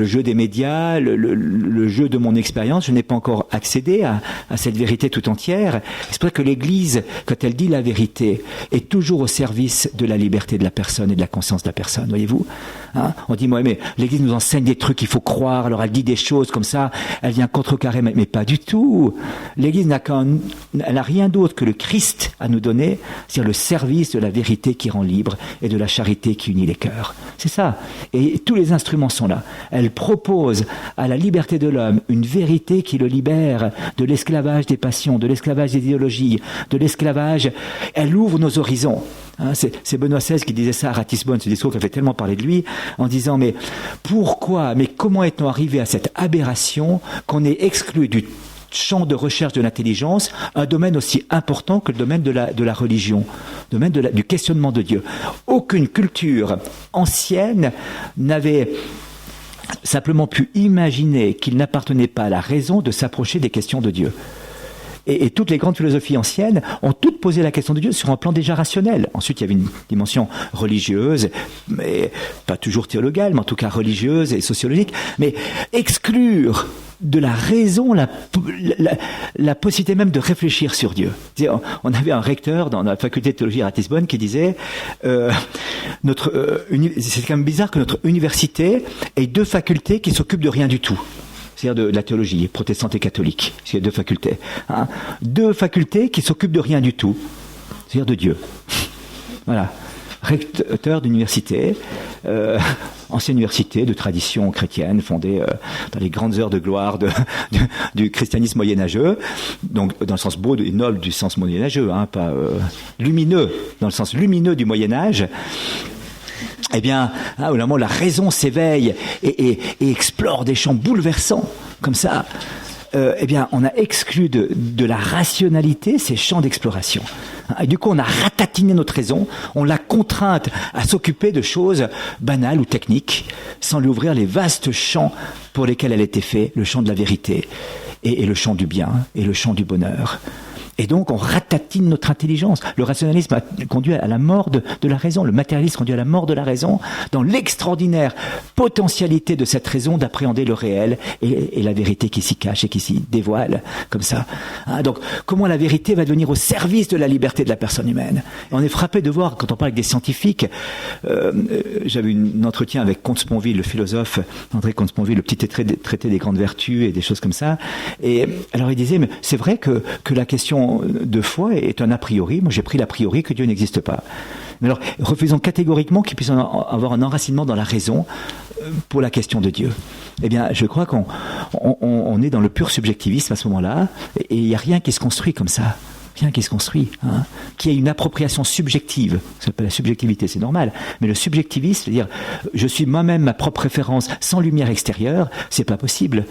jeu des médias, le jeu de mon expérience, je n'ai pas encore accédé à cette vérité tout entière. C'est pour ça que l'Église, quand elle dit la vérité, est toujours au service de la liberté de la personne et de la conscience de la personne, voyez-vous, hein. On dit, moi, mais l'Église nous enseigne des trucs qu'il faut croire, alors elle dit des choses comme ça, elle vient contrecarrer, mais pas du tout. L'Église elle n'a rien d'autre que le Christ à nous donner, c'est-à-dire le service de la vérité qui rend libre et de la charité qui unit les cœurs. C'est ça. Et tous les instruments sont là. Elle propose à la liberté de l'homme une vérité qui le libère de l'esclavage des passions, de l'esclavage des idéologies, de l'esclavage. Elle ouvre nos horizons. Hein, c'est Benoît XVI qui disait ça à Ratisbonne, ce discours qui a fait tellement parler de lui, en disant mais pourquoi, mais comment est-on arrivé à cette aberration qu'on est exclu du champ de recherche de l'intelligence, un domaine aussi important que le domaine de la religion, le domaine du questionnement de Dieu. Aucune culture ancienne n'avait simplement pu imaginer qu'il n'appartenait pas à la raison de s'approcher des questions de Dieu. Et toutes les grandes philosophies anciennes ont toutes posé la question de Dieu sur un plan déjà rationnel. Ensuite, il y avait une dimension religieuse, mais pas toujours théologale, mais en tout cas religieuse et sociologique. Mais exclure de la raison la possibilité même de réfléchir sur Dieu. On avait un recteur dans la faculté de théologie à Ratisbonne qui disait c'est quand même bizarre que notre université ait 2 facultés qui s'occupent de rien du tout. C'est-à-dire de la théologie, protestante et catholique. C'est 2 facultés. Hein. 2 facultés qui s'occupent de rien du tout. C'est-à-dire de Dieu. Voilà. Recteur d'université, ancienne université de tradition chrétienne, fondée dans les grandes heures de gloire du christianisme moyenâgeux, donc dans le sens beau et noble du sens moyenâgeux, hein, pas lumineux, dans le sens lumineux du Moyen-Âge. Eh bien, au moment où la raison s'éveille et explore des champs bouleversants, comme ça, eh bien, on a exclu de la rationalité ces champs d'exploration. Et du coup, on a ratatiné notre raison, on l'a contrainte à s'occuper de choses banales ou techniques, sans lui ouvrir les vastes champs pour lesquels elle était faite, le champ de la vérité, et le champ du bien, et le champ du bonheur. Et donc, on ratatine notre intelligence. Le rationalisme a conduit à la mort de la raison. Le matérialisme conduit à la mort de la raison dans l'extraordinaire potentialité de cette raison d'appréhender le réel et la vérité qui s'y cache et qui s'y dévoile, comme ça. Donc, comment la vérité va devenir au service de la liberté de la personne humaine. Et on est frappé de voir, quand on parle avec des scientifiques, j'avais un entretien avec Comte-Sponville, le philosophe André Comte-Sponville, le petit traité des grandes vertus et des choses comme ça. Et alors il disait, mais c'est vrai que la question de foi est un a priori. Moi, j'ai pris l'a priori que Dieu n'existe pas. Mais alors, refusons catégoriquement qu'il puisse avoir un enracinement dans la raison pour la question de Dieu. Eh bien, je crois qu'on est dans le pur subjectivisme à ce moment-là, et il n'y a rien qui se construit comme ça. Rien qui se construit, qui ait une appropriation subjective. Ça s'appelle la subjectivité, c'est normal. Mais le subjectivisme, c'est-à-dire, je suis moi-même ma propre référence sans lumière extérieure, c'est pas possible.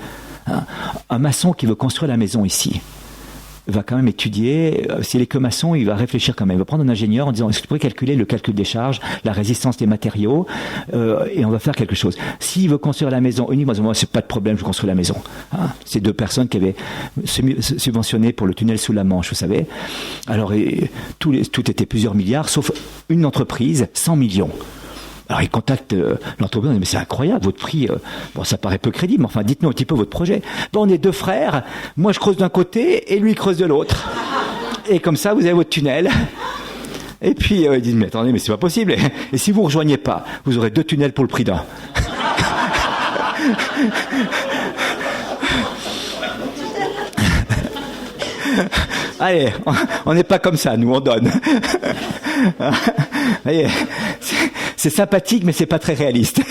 Un maçon qui veut construire la maison ici va quand même étudier, s'il est que maçon, il va réfléchir quand même. Il va prendre un ingénieur en disant, est-ce que tu pourrais calculer le calcul des charges, la résistance des matériaux, et on va faire quelque chose. S'il veut construire la maison uniquement, moi, c'est pas de problème, je construis la maison. C'est 2 personnes qui avaient subventionné pour le tunnel sous la Manche, vous savez. Alors, tout était plusieurs milliards, sauf une entreprise, 100 millions. Alors il contacte l'entreprise, mais c'est incroyable, votre prix, bon ça paraît peu crédible, mais enfin dites-nous un petit peu votre projet. Bon, on est 2 frères, moi je creuse d'un côté et lui il creuse de l'autre. Et comme ça vous avez votre tunnel. Et puis ils disent, mais attendez, mais c'est pas possible. Et si vous ne rejoignez pas, vous aurez 2 tunnels pour le prix d'un. Allez, on n'est pas comme ça, nous on donne. Voyez, c'est sympathique, mais c'est pas très réaliste.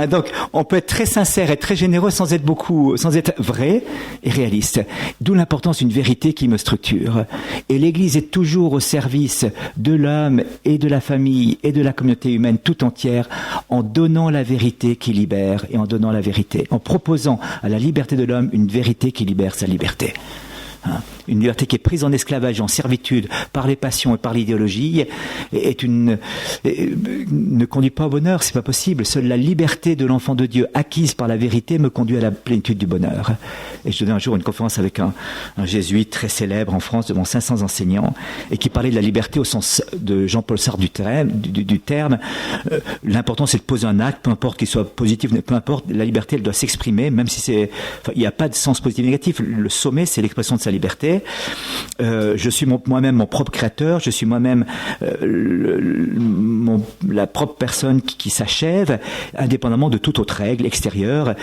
Donc, on peut être très sincère et très généreux sans être vrai et réaliste. D'où l'importance d'une vérité qui me structure. Et l'Église est toujours au service de l'homme et de la famille et de la communauté humaine tout entière en donnant la vérité qui libère et en donnant la vérité, en proposant à la liberté de l'homme une vérité qui libère sa liberté. Une liberté qui est prise en esclavage et en servitude par les passions et par l'idéologie ne conduit pas au bonheur, c'est pas possible. Seule la liberté de l'enfant de Dieu acquise par la vérité me conduit à la plénitude du bonheur. Et je donnais un jour une conférence avec un jésuite très célèbre en France devant 500 enseignants et qui parlait de la liberté au sens de Jean-Paul Sartre du terme. L'important c'est de poser un acte, peu importe qu'il soit positif, peu importe, la liberté elle doit s'exprimer, même si il n'y a pas de sens positif et négatif. Le sommet c'est l'expression de sa liberté. Je suis moi-même mon propre créateur, je suis moi-même la propre personne qui s'achève, indépendamment de toute autre règle extérieure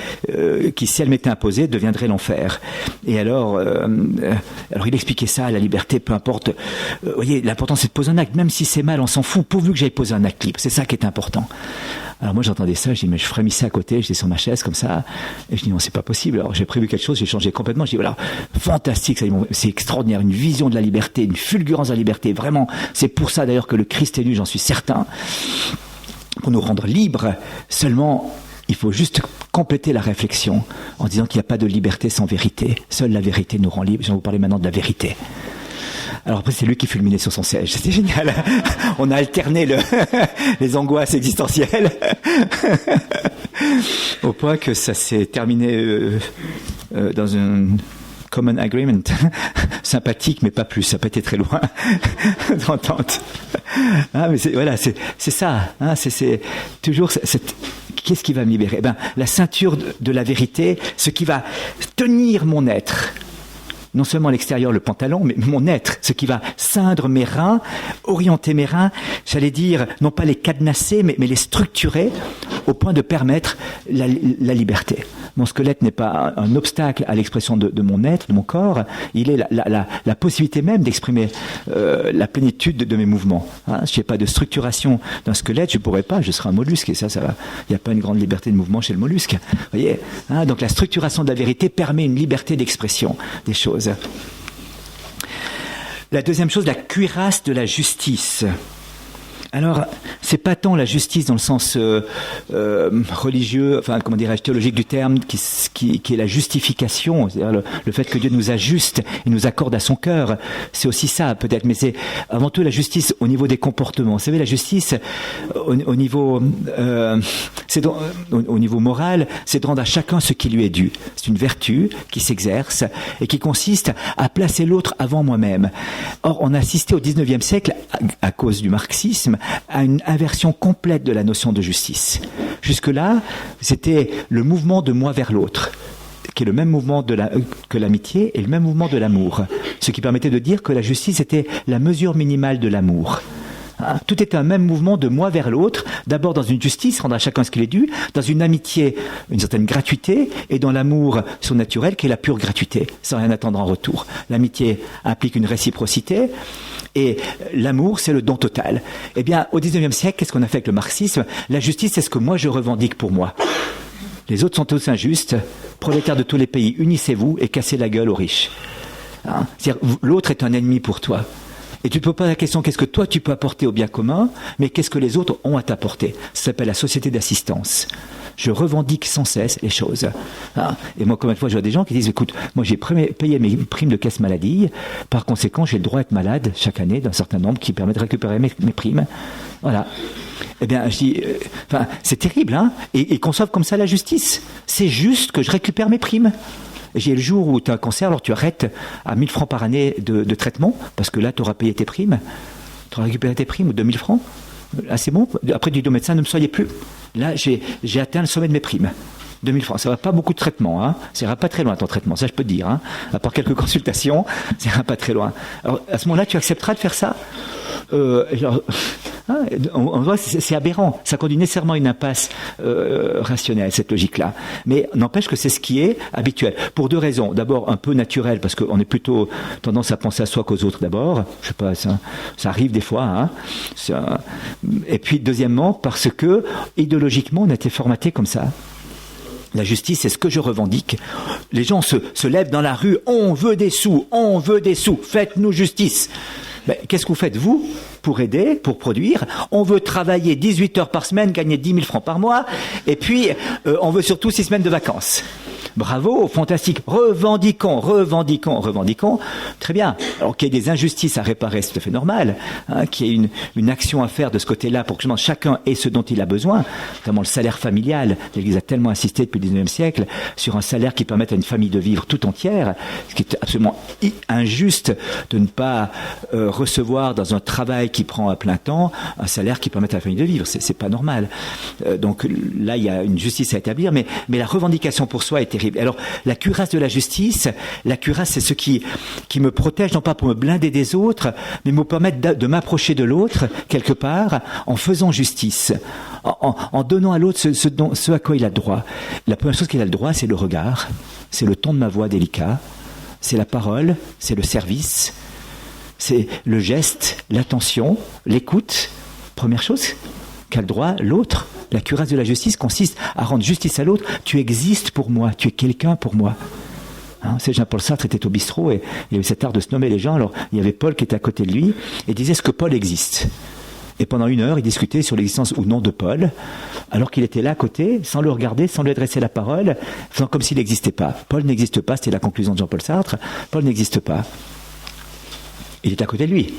qui, si elle m'était imposée, deviendrait l'enfer. Et alors il expliquait ça, la liberté, peu importe. Vous voyez, l'important c'est de poser un acte, même si c'est mal, on s'en fout, pourvu que j'aille poser un acte libre. C'est ça qui est important. Alors moi j'entendais ça, je dis mais je frémissais à côté, j'étais sur ma chaise comme ça, et je dis non c'est pas possible. Alors j'ai prévu quelque chose, j'ai changé complètement, je dis voilà, fantastique, c'est extraordinaire, une vision de la liberté, une fulgurance de la liberté, vraiment, c'est pour ça d'ailleurs que le Christ est venu, j'en suis certain, pour nous rendre libres. Seulement il faut juste compléter la réflexion en disant qu'il n'y a pas de liberté sans vérité, seule la vérité nous rend libres. Je vais vous parler maintenant de la vérité. Alors après, c'est lui qui fulminait sur son siège. C'était génial. On a alterné les angoisses existentielles au point que ça s'est terminé dans un common agreement sympathique, mais pas plus. Ça n'a pas été très loin d'entente. Mais c'est ça. C'est toujours cette... Qu'est-ce qui va me libérer ? La ceinture de la vérité, ce qui va tenir mon être. Non seulement à l'extérieur, le pantalon, mais mon être, ce qui va ceindre mes reins, orienter mes reins, j'allais dire, non pas les cadenasser, mais les structurer au point de permettre la liberté. Mon squelette n'est pas un obstacle à l'expression de mon être, de mon corps, il est la possibilité même d'exprimer la plénitude de mes mouvements. Si je n'ai pas de structuration d'un squelette, je ne pourrais pas, je serai un mollusque, et ça va. Il n'y a pas une grande liberté de mouvement chez le mollusque. Vous voyez, donc la structuration de la vérité permet une liberté d'expression des choses. La deuxième chose, la cuirasse de la justice. Alors, c'est pas tant la justice dans le sens religieux, enfin comment dirais-je, théologique du terme, qui est la justification, c'est-à-dire le fait que Dieu nous ajuste et nous accorde à son cœur. C'est aussi ça peut-être, mais c'est avant tout la justice au niveau des comportements. Vous savez, la justice au niveau au niveau moral, c'est de rendre à chacun ce qui lui est dû. C'est une vertu qui s'exerce et qui consiste à placer l'autre avant moi-même. Or, on a assisté au 19e siècle, à cause du marxisme, à une inversion complète de la notion de justice. Jusque-là, c'était le mouvement de moi vers l'autre, qui est le même mouvement que l'amitié et le même mouvement de l'amour. Ce qui permettait de dire que la justice était la mesure minimale de l'amour. Tout est un même mouvement de moi vers l'autre, d'abord dans une justice, rendre à chacun ce qu'il est dû, dans une amitié, une certaine gratuité, et dans l'amour surnaturel qui est la pure gratuité, sans rien attendre en retour. L'amitié implique une réciprocité, et l'amour, c'est le don total. Eh bien, au 19e siècle, qu'est-ce qu'on a fait avec le marxisme? La justice, c'est ce que moi je revendique pour moi. Les autres sont tous injustes, prolétaires de tous les pays, unissez-vous et cassez la gueule aux riches. C'est-à-dire, l'autre est un ennemi pour toi. Et tu ne te poses pas la question, qu'est-ce que toi tu peux apporter au bien commun, mais qu'est-ce que les autres ont à t'apporter. Ça s'appelle la société d'assistance. Je revendique sans cesse les choses. Et moi, combien de fois, je vois des gens qui disent, écoute, moi j'ai payé mes primes de caisse maladie, par conséquent, j'ai le droit d'être malade chaque année d'un certain nombre qui permet de récupérer mes primes. Voilà. Eh bien, je dis, c'est terrible, hein, et conçoivent comme ça la justice. C'est juste que je récupère mes primes. J'ai le jour où tu as un cancer, alors tu arrêtes à 1000 francs par année de traitement, parce que là, tu auras payé tes primes. Tu auras récupéré tes primes, ou 2000 francs. Là, c'est bon. Après, tu dis au médecin, ne me soyez plus. Là, j'ai atteint le sommet de mes primes. 2000 francs. Ça va pas beaucoup de traitement, hein. Ça ira pas très loin ton traitement, ça je peux te dire, hein. À part quelques consultations, ça ira pas très loin. Alors, à ce moment-là, tu accepteras de faire ça? On voit, c'est aberrant. Ça conduit nécessairement à une impasse rationnelle, cette logique-là. Mais n'empêche que c'est ce qui est habituel. Pour deux raisons. D'abord, un peu naturel, parce qu'on est plutôt tendance à penser à soi qu'aux autres d'abord. Je sais pas, ça arrive des fois, hein. Et puis, deuxièmement, parce que, idéologiquement, on a été formaté comme ça. La justice, c'est ce que je revendique. Les gens se lèvent dans la rue, on veut des sous, faites-nous justice. Ben, qu'est-ce que vous faites, vous, pour aider, pour produire? On veut travailler 18 heures par semaine, gagner 10 000 francs par mois, et puis on veut surtout 6 semaines de vacances. Bravo, fantastique. Revendiquons. Très bien. Alors qu'il y ait des injustices à réparer, c'est tout à fait normal. Hein, qu'il y ait une action à faire de ce côté-là pour que chacun ait ce dont il a besoin. Notamment le salaire familial. L'Église a tellement insisté depuis le 19e siècle sur un salaire qui permette à une famille de vivre tout entière. Ce qui est absolument injuste de ne pas recevoir dans un travail qui prend à plein temps un salaire qui permette à la famille de vivre. C'est pas normal. Donc là, il y a une justice à établir, mais la revendication pour soi est terrible. Alors, la cuirasse de la justice, c'est ce qui me protège, non pas pour me blinder des autres, mais me permettre de m'approcher de l'autre, quelque part, en faisant justice, en donnant à l'autre ce à quoi il a le droit. La première chose qu'il a le droit, c'est le regard, c'est le ton de ma voix délicat, c'est la parole, c'est le service, c'est le geste, l'attention, l'écoute. Première chose qu'a le droit l'autre. La cuirasse de la justice consiste à rendre justice à l'autre. Tu existes pour moi, tu es quelqu'un pour moi. Hein, c'est Jean-Paul Sartre était au bistrot et il y avait cet art de se nommer les gens. Alors il y avait Paul qui était à côté de lui et disait, est-ce que Paul existe? Et pendant 1 heure, il discutait sur l'existence ou non de Paul, alors qu'il était là à côté, sans le regarder, sans lui adresser la parole, faisant comme s'il n'existait pas. Paul n'existe pas, c'était la conclusion de Jean-Paul Sartre. Paul n'existe pas. Il est à côté de lui.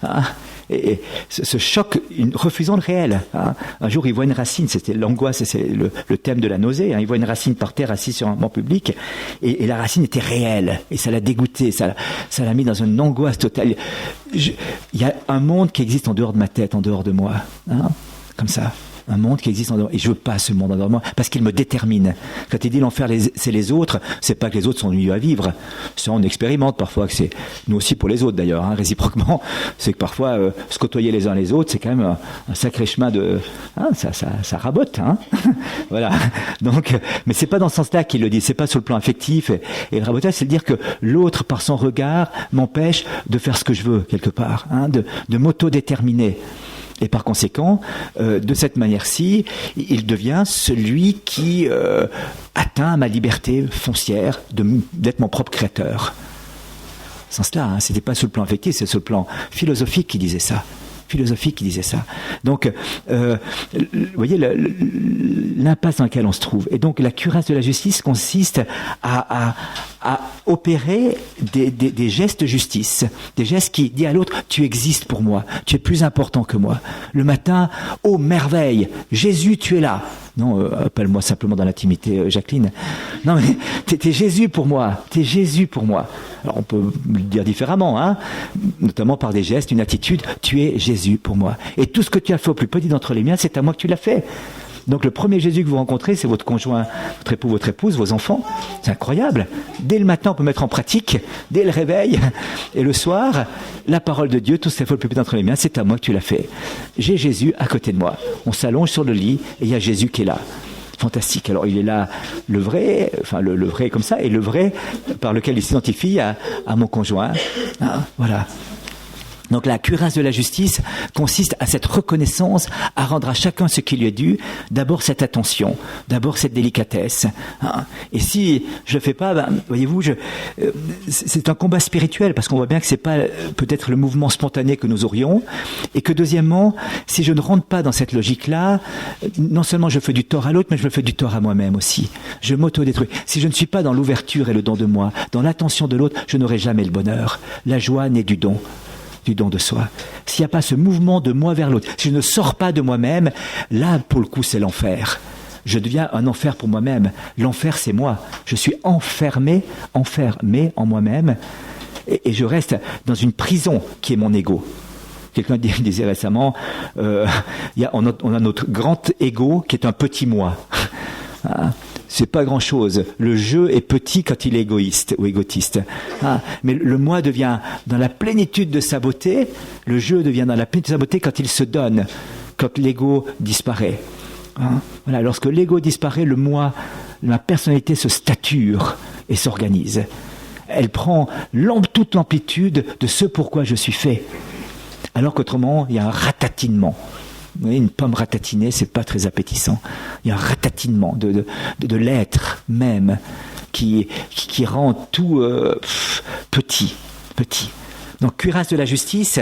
Hein, et ce choc, refusant le réel. Hein. Un jour, il voit une racine, c'était l'angoisse, c'est le thème de la nausée. Hein. Il voit une racine par terre assise sur un banc public, et la racine était réelle, et ça l'a dégoûté, ça l'a mis dans une angoisse totale. Il y a un monde qui existe en dehors de ma tête, en dehors de moi, hein, comme ça. Un monde qui existe en dehors. Et je veux pas ce monde en dehors de moi, parce qu'il me détermine. Quand il dit l'enfer, c'est les autres, c'est pas que les autres sont mieux à vivre. Ça, on expérimente parfois que c'est, nous aussi pour les autres d'ailleurs, hein, réciproquement, c'est que parfois, se côtoyer les uns les autres, c'est quand même un sacré chemin de, hein, ça rabote, hein. Voilà. Donc, mais c'est pas dans ce sens-là qu'il le dit, c'est pas sur le plan affectif, et le rabotage, c'est de dire que l'autre, par son regard, m'empêche de faire ce que je veux, quelque part, hein, de m'auto-déterminer. Et par conséquent, de cette manière-ci, il devient celui qui atteint ma liberté foncière d'être mon propre créateur. Sans cela, hein, c'était pas sur le plan affectif, c'est sur le plan philosophique qu'il disait ça. philosophique qui disait ça. Donc, vous voyez l'impasse dans laquelle on se trouve. Et donc, la cuirasse de la justice consiste à opérer des gestes de justice, des gestes qui disent à l'autre, tu existes pour moi, tu es plus important que moi. Le matin, oh merveille, Jésus, tu es là. Non, appelle-moi simplement dans l'intimité, Jacqueline. Non, mais t'es Jésus pour moi, t'es Jésus pour moi. Alors on peut le dire différemment, hein, notamment par des gestes, une attitude, tu es Jésus pour moi. Et tout ce que tu as fait au plus petit d'entre les miens, c'est à moi que tu l'as fait. Donc le premier Jésus que vous rencontrez, c'est votre conjoint, votre époux, votre épouse, vos enfants. C'est incroyable. Dès le matin, on peut mettre en pratique, dès le réveil, et le soir, la parole de Dieu, tout ce qu'il faut le plus petit d'entre les miens, c'est à moi que tu l'as fait. J'ai Jésus à côté de moi. On s'allonge sur le lit, et il y a Jésus qui est là. Fantastique. Alors il est là, le vrai, enfin le vrai comme ça, et le vrai par lequel il s'identifie à mon conjoint. Hein, voilà. Donc la cuirasse de la justice consiste à cette reconnaissance, à rendre à chacun ce qui lui est dû, d'abord cette attention, d'abord cette délicatesse. Hein. Et si je le fais pas, voyez-vous, c'est un combat spirituel, parce qu'on voit bien que c'est pas peut-être le mouvement spontané que nous aurions, et que deuxièmement, si je ne rentre pas dans cette logique-là, non seulement je fais du tort à l'autre, mais je me fais du tort à moi-même aussi. Je m'auto-détruis. Si je ne suis pas dans l'ouverture et le don de moi, dans l'attention de l'autre, je n'aurai jamais le bonheur. La joie naît du don de soi. S'il n'y a pas ce mouvement de moi vers l'autre, si je ne sors pas de moi-même, là, pour le coup, c'est l'enfer. Je deviens un enfer pour moi-même. L'enfer, c'est moi. Je suis enfermé en moi-même, et je reste dans une prison qui est mon ego. Quelqu'un disait récemment, on a notre grand ego qui est un petit moi. Hein? C'est pas grand-chose. Le jeu est petit quand il est égoïste ou égotiste. Ah, mais le moi devient dans la plénitude de sa beauté. Le jeu devient dans la plénitude de sa beauté quand il se donne, quand l'ego disparaît. Hein? Voilà, lorsque l'ego disparaît, le moi, ma personnalité se stature et s'organise. Elle prend toute l'amplitude de ce pourquoi je suis fait. Alors qu'autrement, il y a un ratatinement. Vous voyez, une pomme ratatinée, c'est pas très appétissant. Il y a un ratatinement de l'être même qui rend tout petit. Donc, cuirasse de la justice,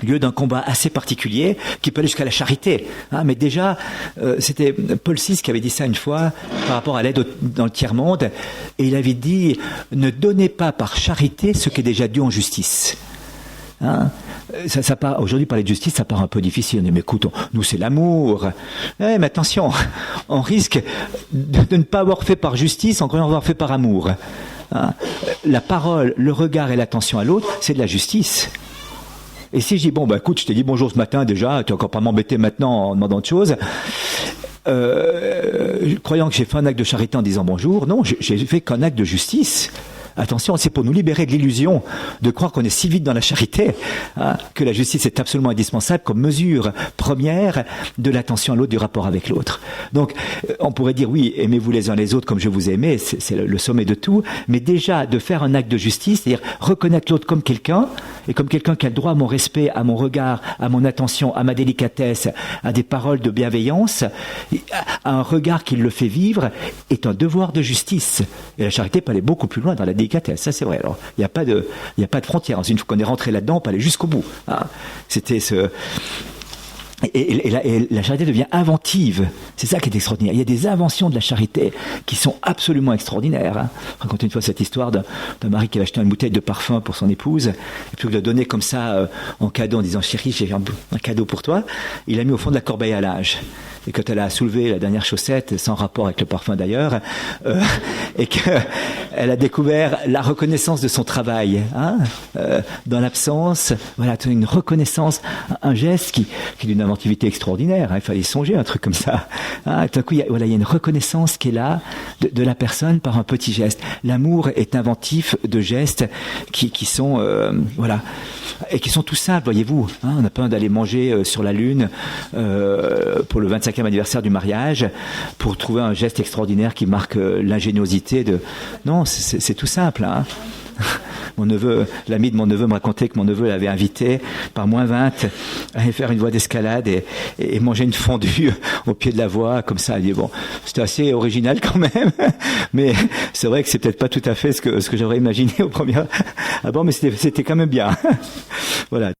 lieu d'un combat assez particulier qui peut aller jusqu'à la charité. Hein, mais déjà, c'était Paul VI qui avait dit ça une fois par rapport à l'aide dans le tiers-monde, et il avait dit « Ne donnez pas par charité ce qui est déjà dû en justice. » Hein, ça part, aujourd'hui, parler de justice, ça part un peu difficile. Mais écoute, nous, c'est l'amour. Mais attention, on risque de ne pas avoir fait par justice, encore avoir fait par amour. Hein, la parole, le regard et l'attention à l'autre, c'est de la justice. Et si je dis, écoute, je t'ai dit bonjour ce matin déjà, tu vas encore pas m'embêter maintenant en demandant de choses. Croyant que j'ai fait un acte de charité en disant bonjour, non, j'ai fait qu'un acte de justice. Attention, c'est pour nous libérer de l'illusion de croire qu'on est si vite dans la charité, hein, que la justice est absolument indispensable comme mesure première de l'attention à l'autre, du rapport avec l'autre. Donc, on pourrait dire, oui, aimez-vous les uns les autres comme je vous ai aimé, c'est le sommet de tout, mais déjà de faire un acte de justice, c'est-à-dire reconnaître l'autre comme quelqu'un, et comme quelqu'un qui a le droit à mon respect, à mon regard, à mon attention, à ma délicatesse, à des paroles de bienveillance, à un regard qui le fait vivre, est un devoir de justice. Et la charité peut aller beaucoup plus loin dans la délicatesse, ça c'est vrai. Alors, il n'y a pas de frontière. Une fois qu'on est rentré là-dedans, on peut aller jusqu'au bout. Hein. C'était ce... Et la charité devient inventive. C'est ça qui est extraordinaire. Il y a des inventions de la charité qui sont absolument extraordinaires. Hein. Je raconte une fois cette histoire d'un mari qui avait acheté une bouteille de parfum pour son épouse, et puis il l'a donné comme ça en cadeau en disant « Chérie, j'ai un cadeau pour toi ». Il l'a mis au fond de la corbeille à linge. Et quand elle a soulevé la dernière chaussette, sans rapport avec le parfum d'ailleurs, et qu'elle a découvert la reconnaissance de son travail, hein, dans l'absence, voilà, une reconnaissance, un geste qui est d'une inventivité extraordinaire. Hein, il fallait songer un truc comme ça. Hein, tout à coup, il y a une reconnaissance qui est là de la personne par un petit geste. L'amour est inventif de gestes qui sont, voilà, et qui sont tout simples, voyez-vous. Hein, on n'a pas besoin d'aller manger sur la Lune pour le 25e anniversaire du mariage pour trouver un geste extraordinaire qui marque l'ingéniosité de... Non, c'est tout simple. Hein. Mon neveu, l'ami de mon neveu me racontait que mon neveu l'avait invité par -20 à aller faire une voie d'escalade et manger une fondue au pied de la voie, comme ça. Il dit, bon, c'était assez original quand même, mais c'est vrai que c'est peut-être pas tout à fait ce que j'aurais imaginé au premier abord, mais c'était quand même bien. Voilà.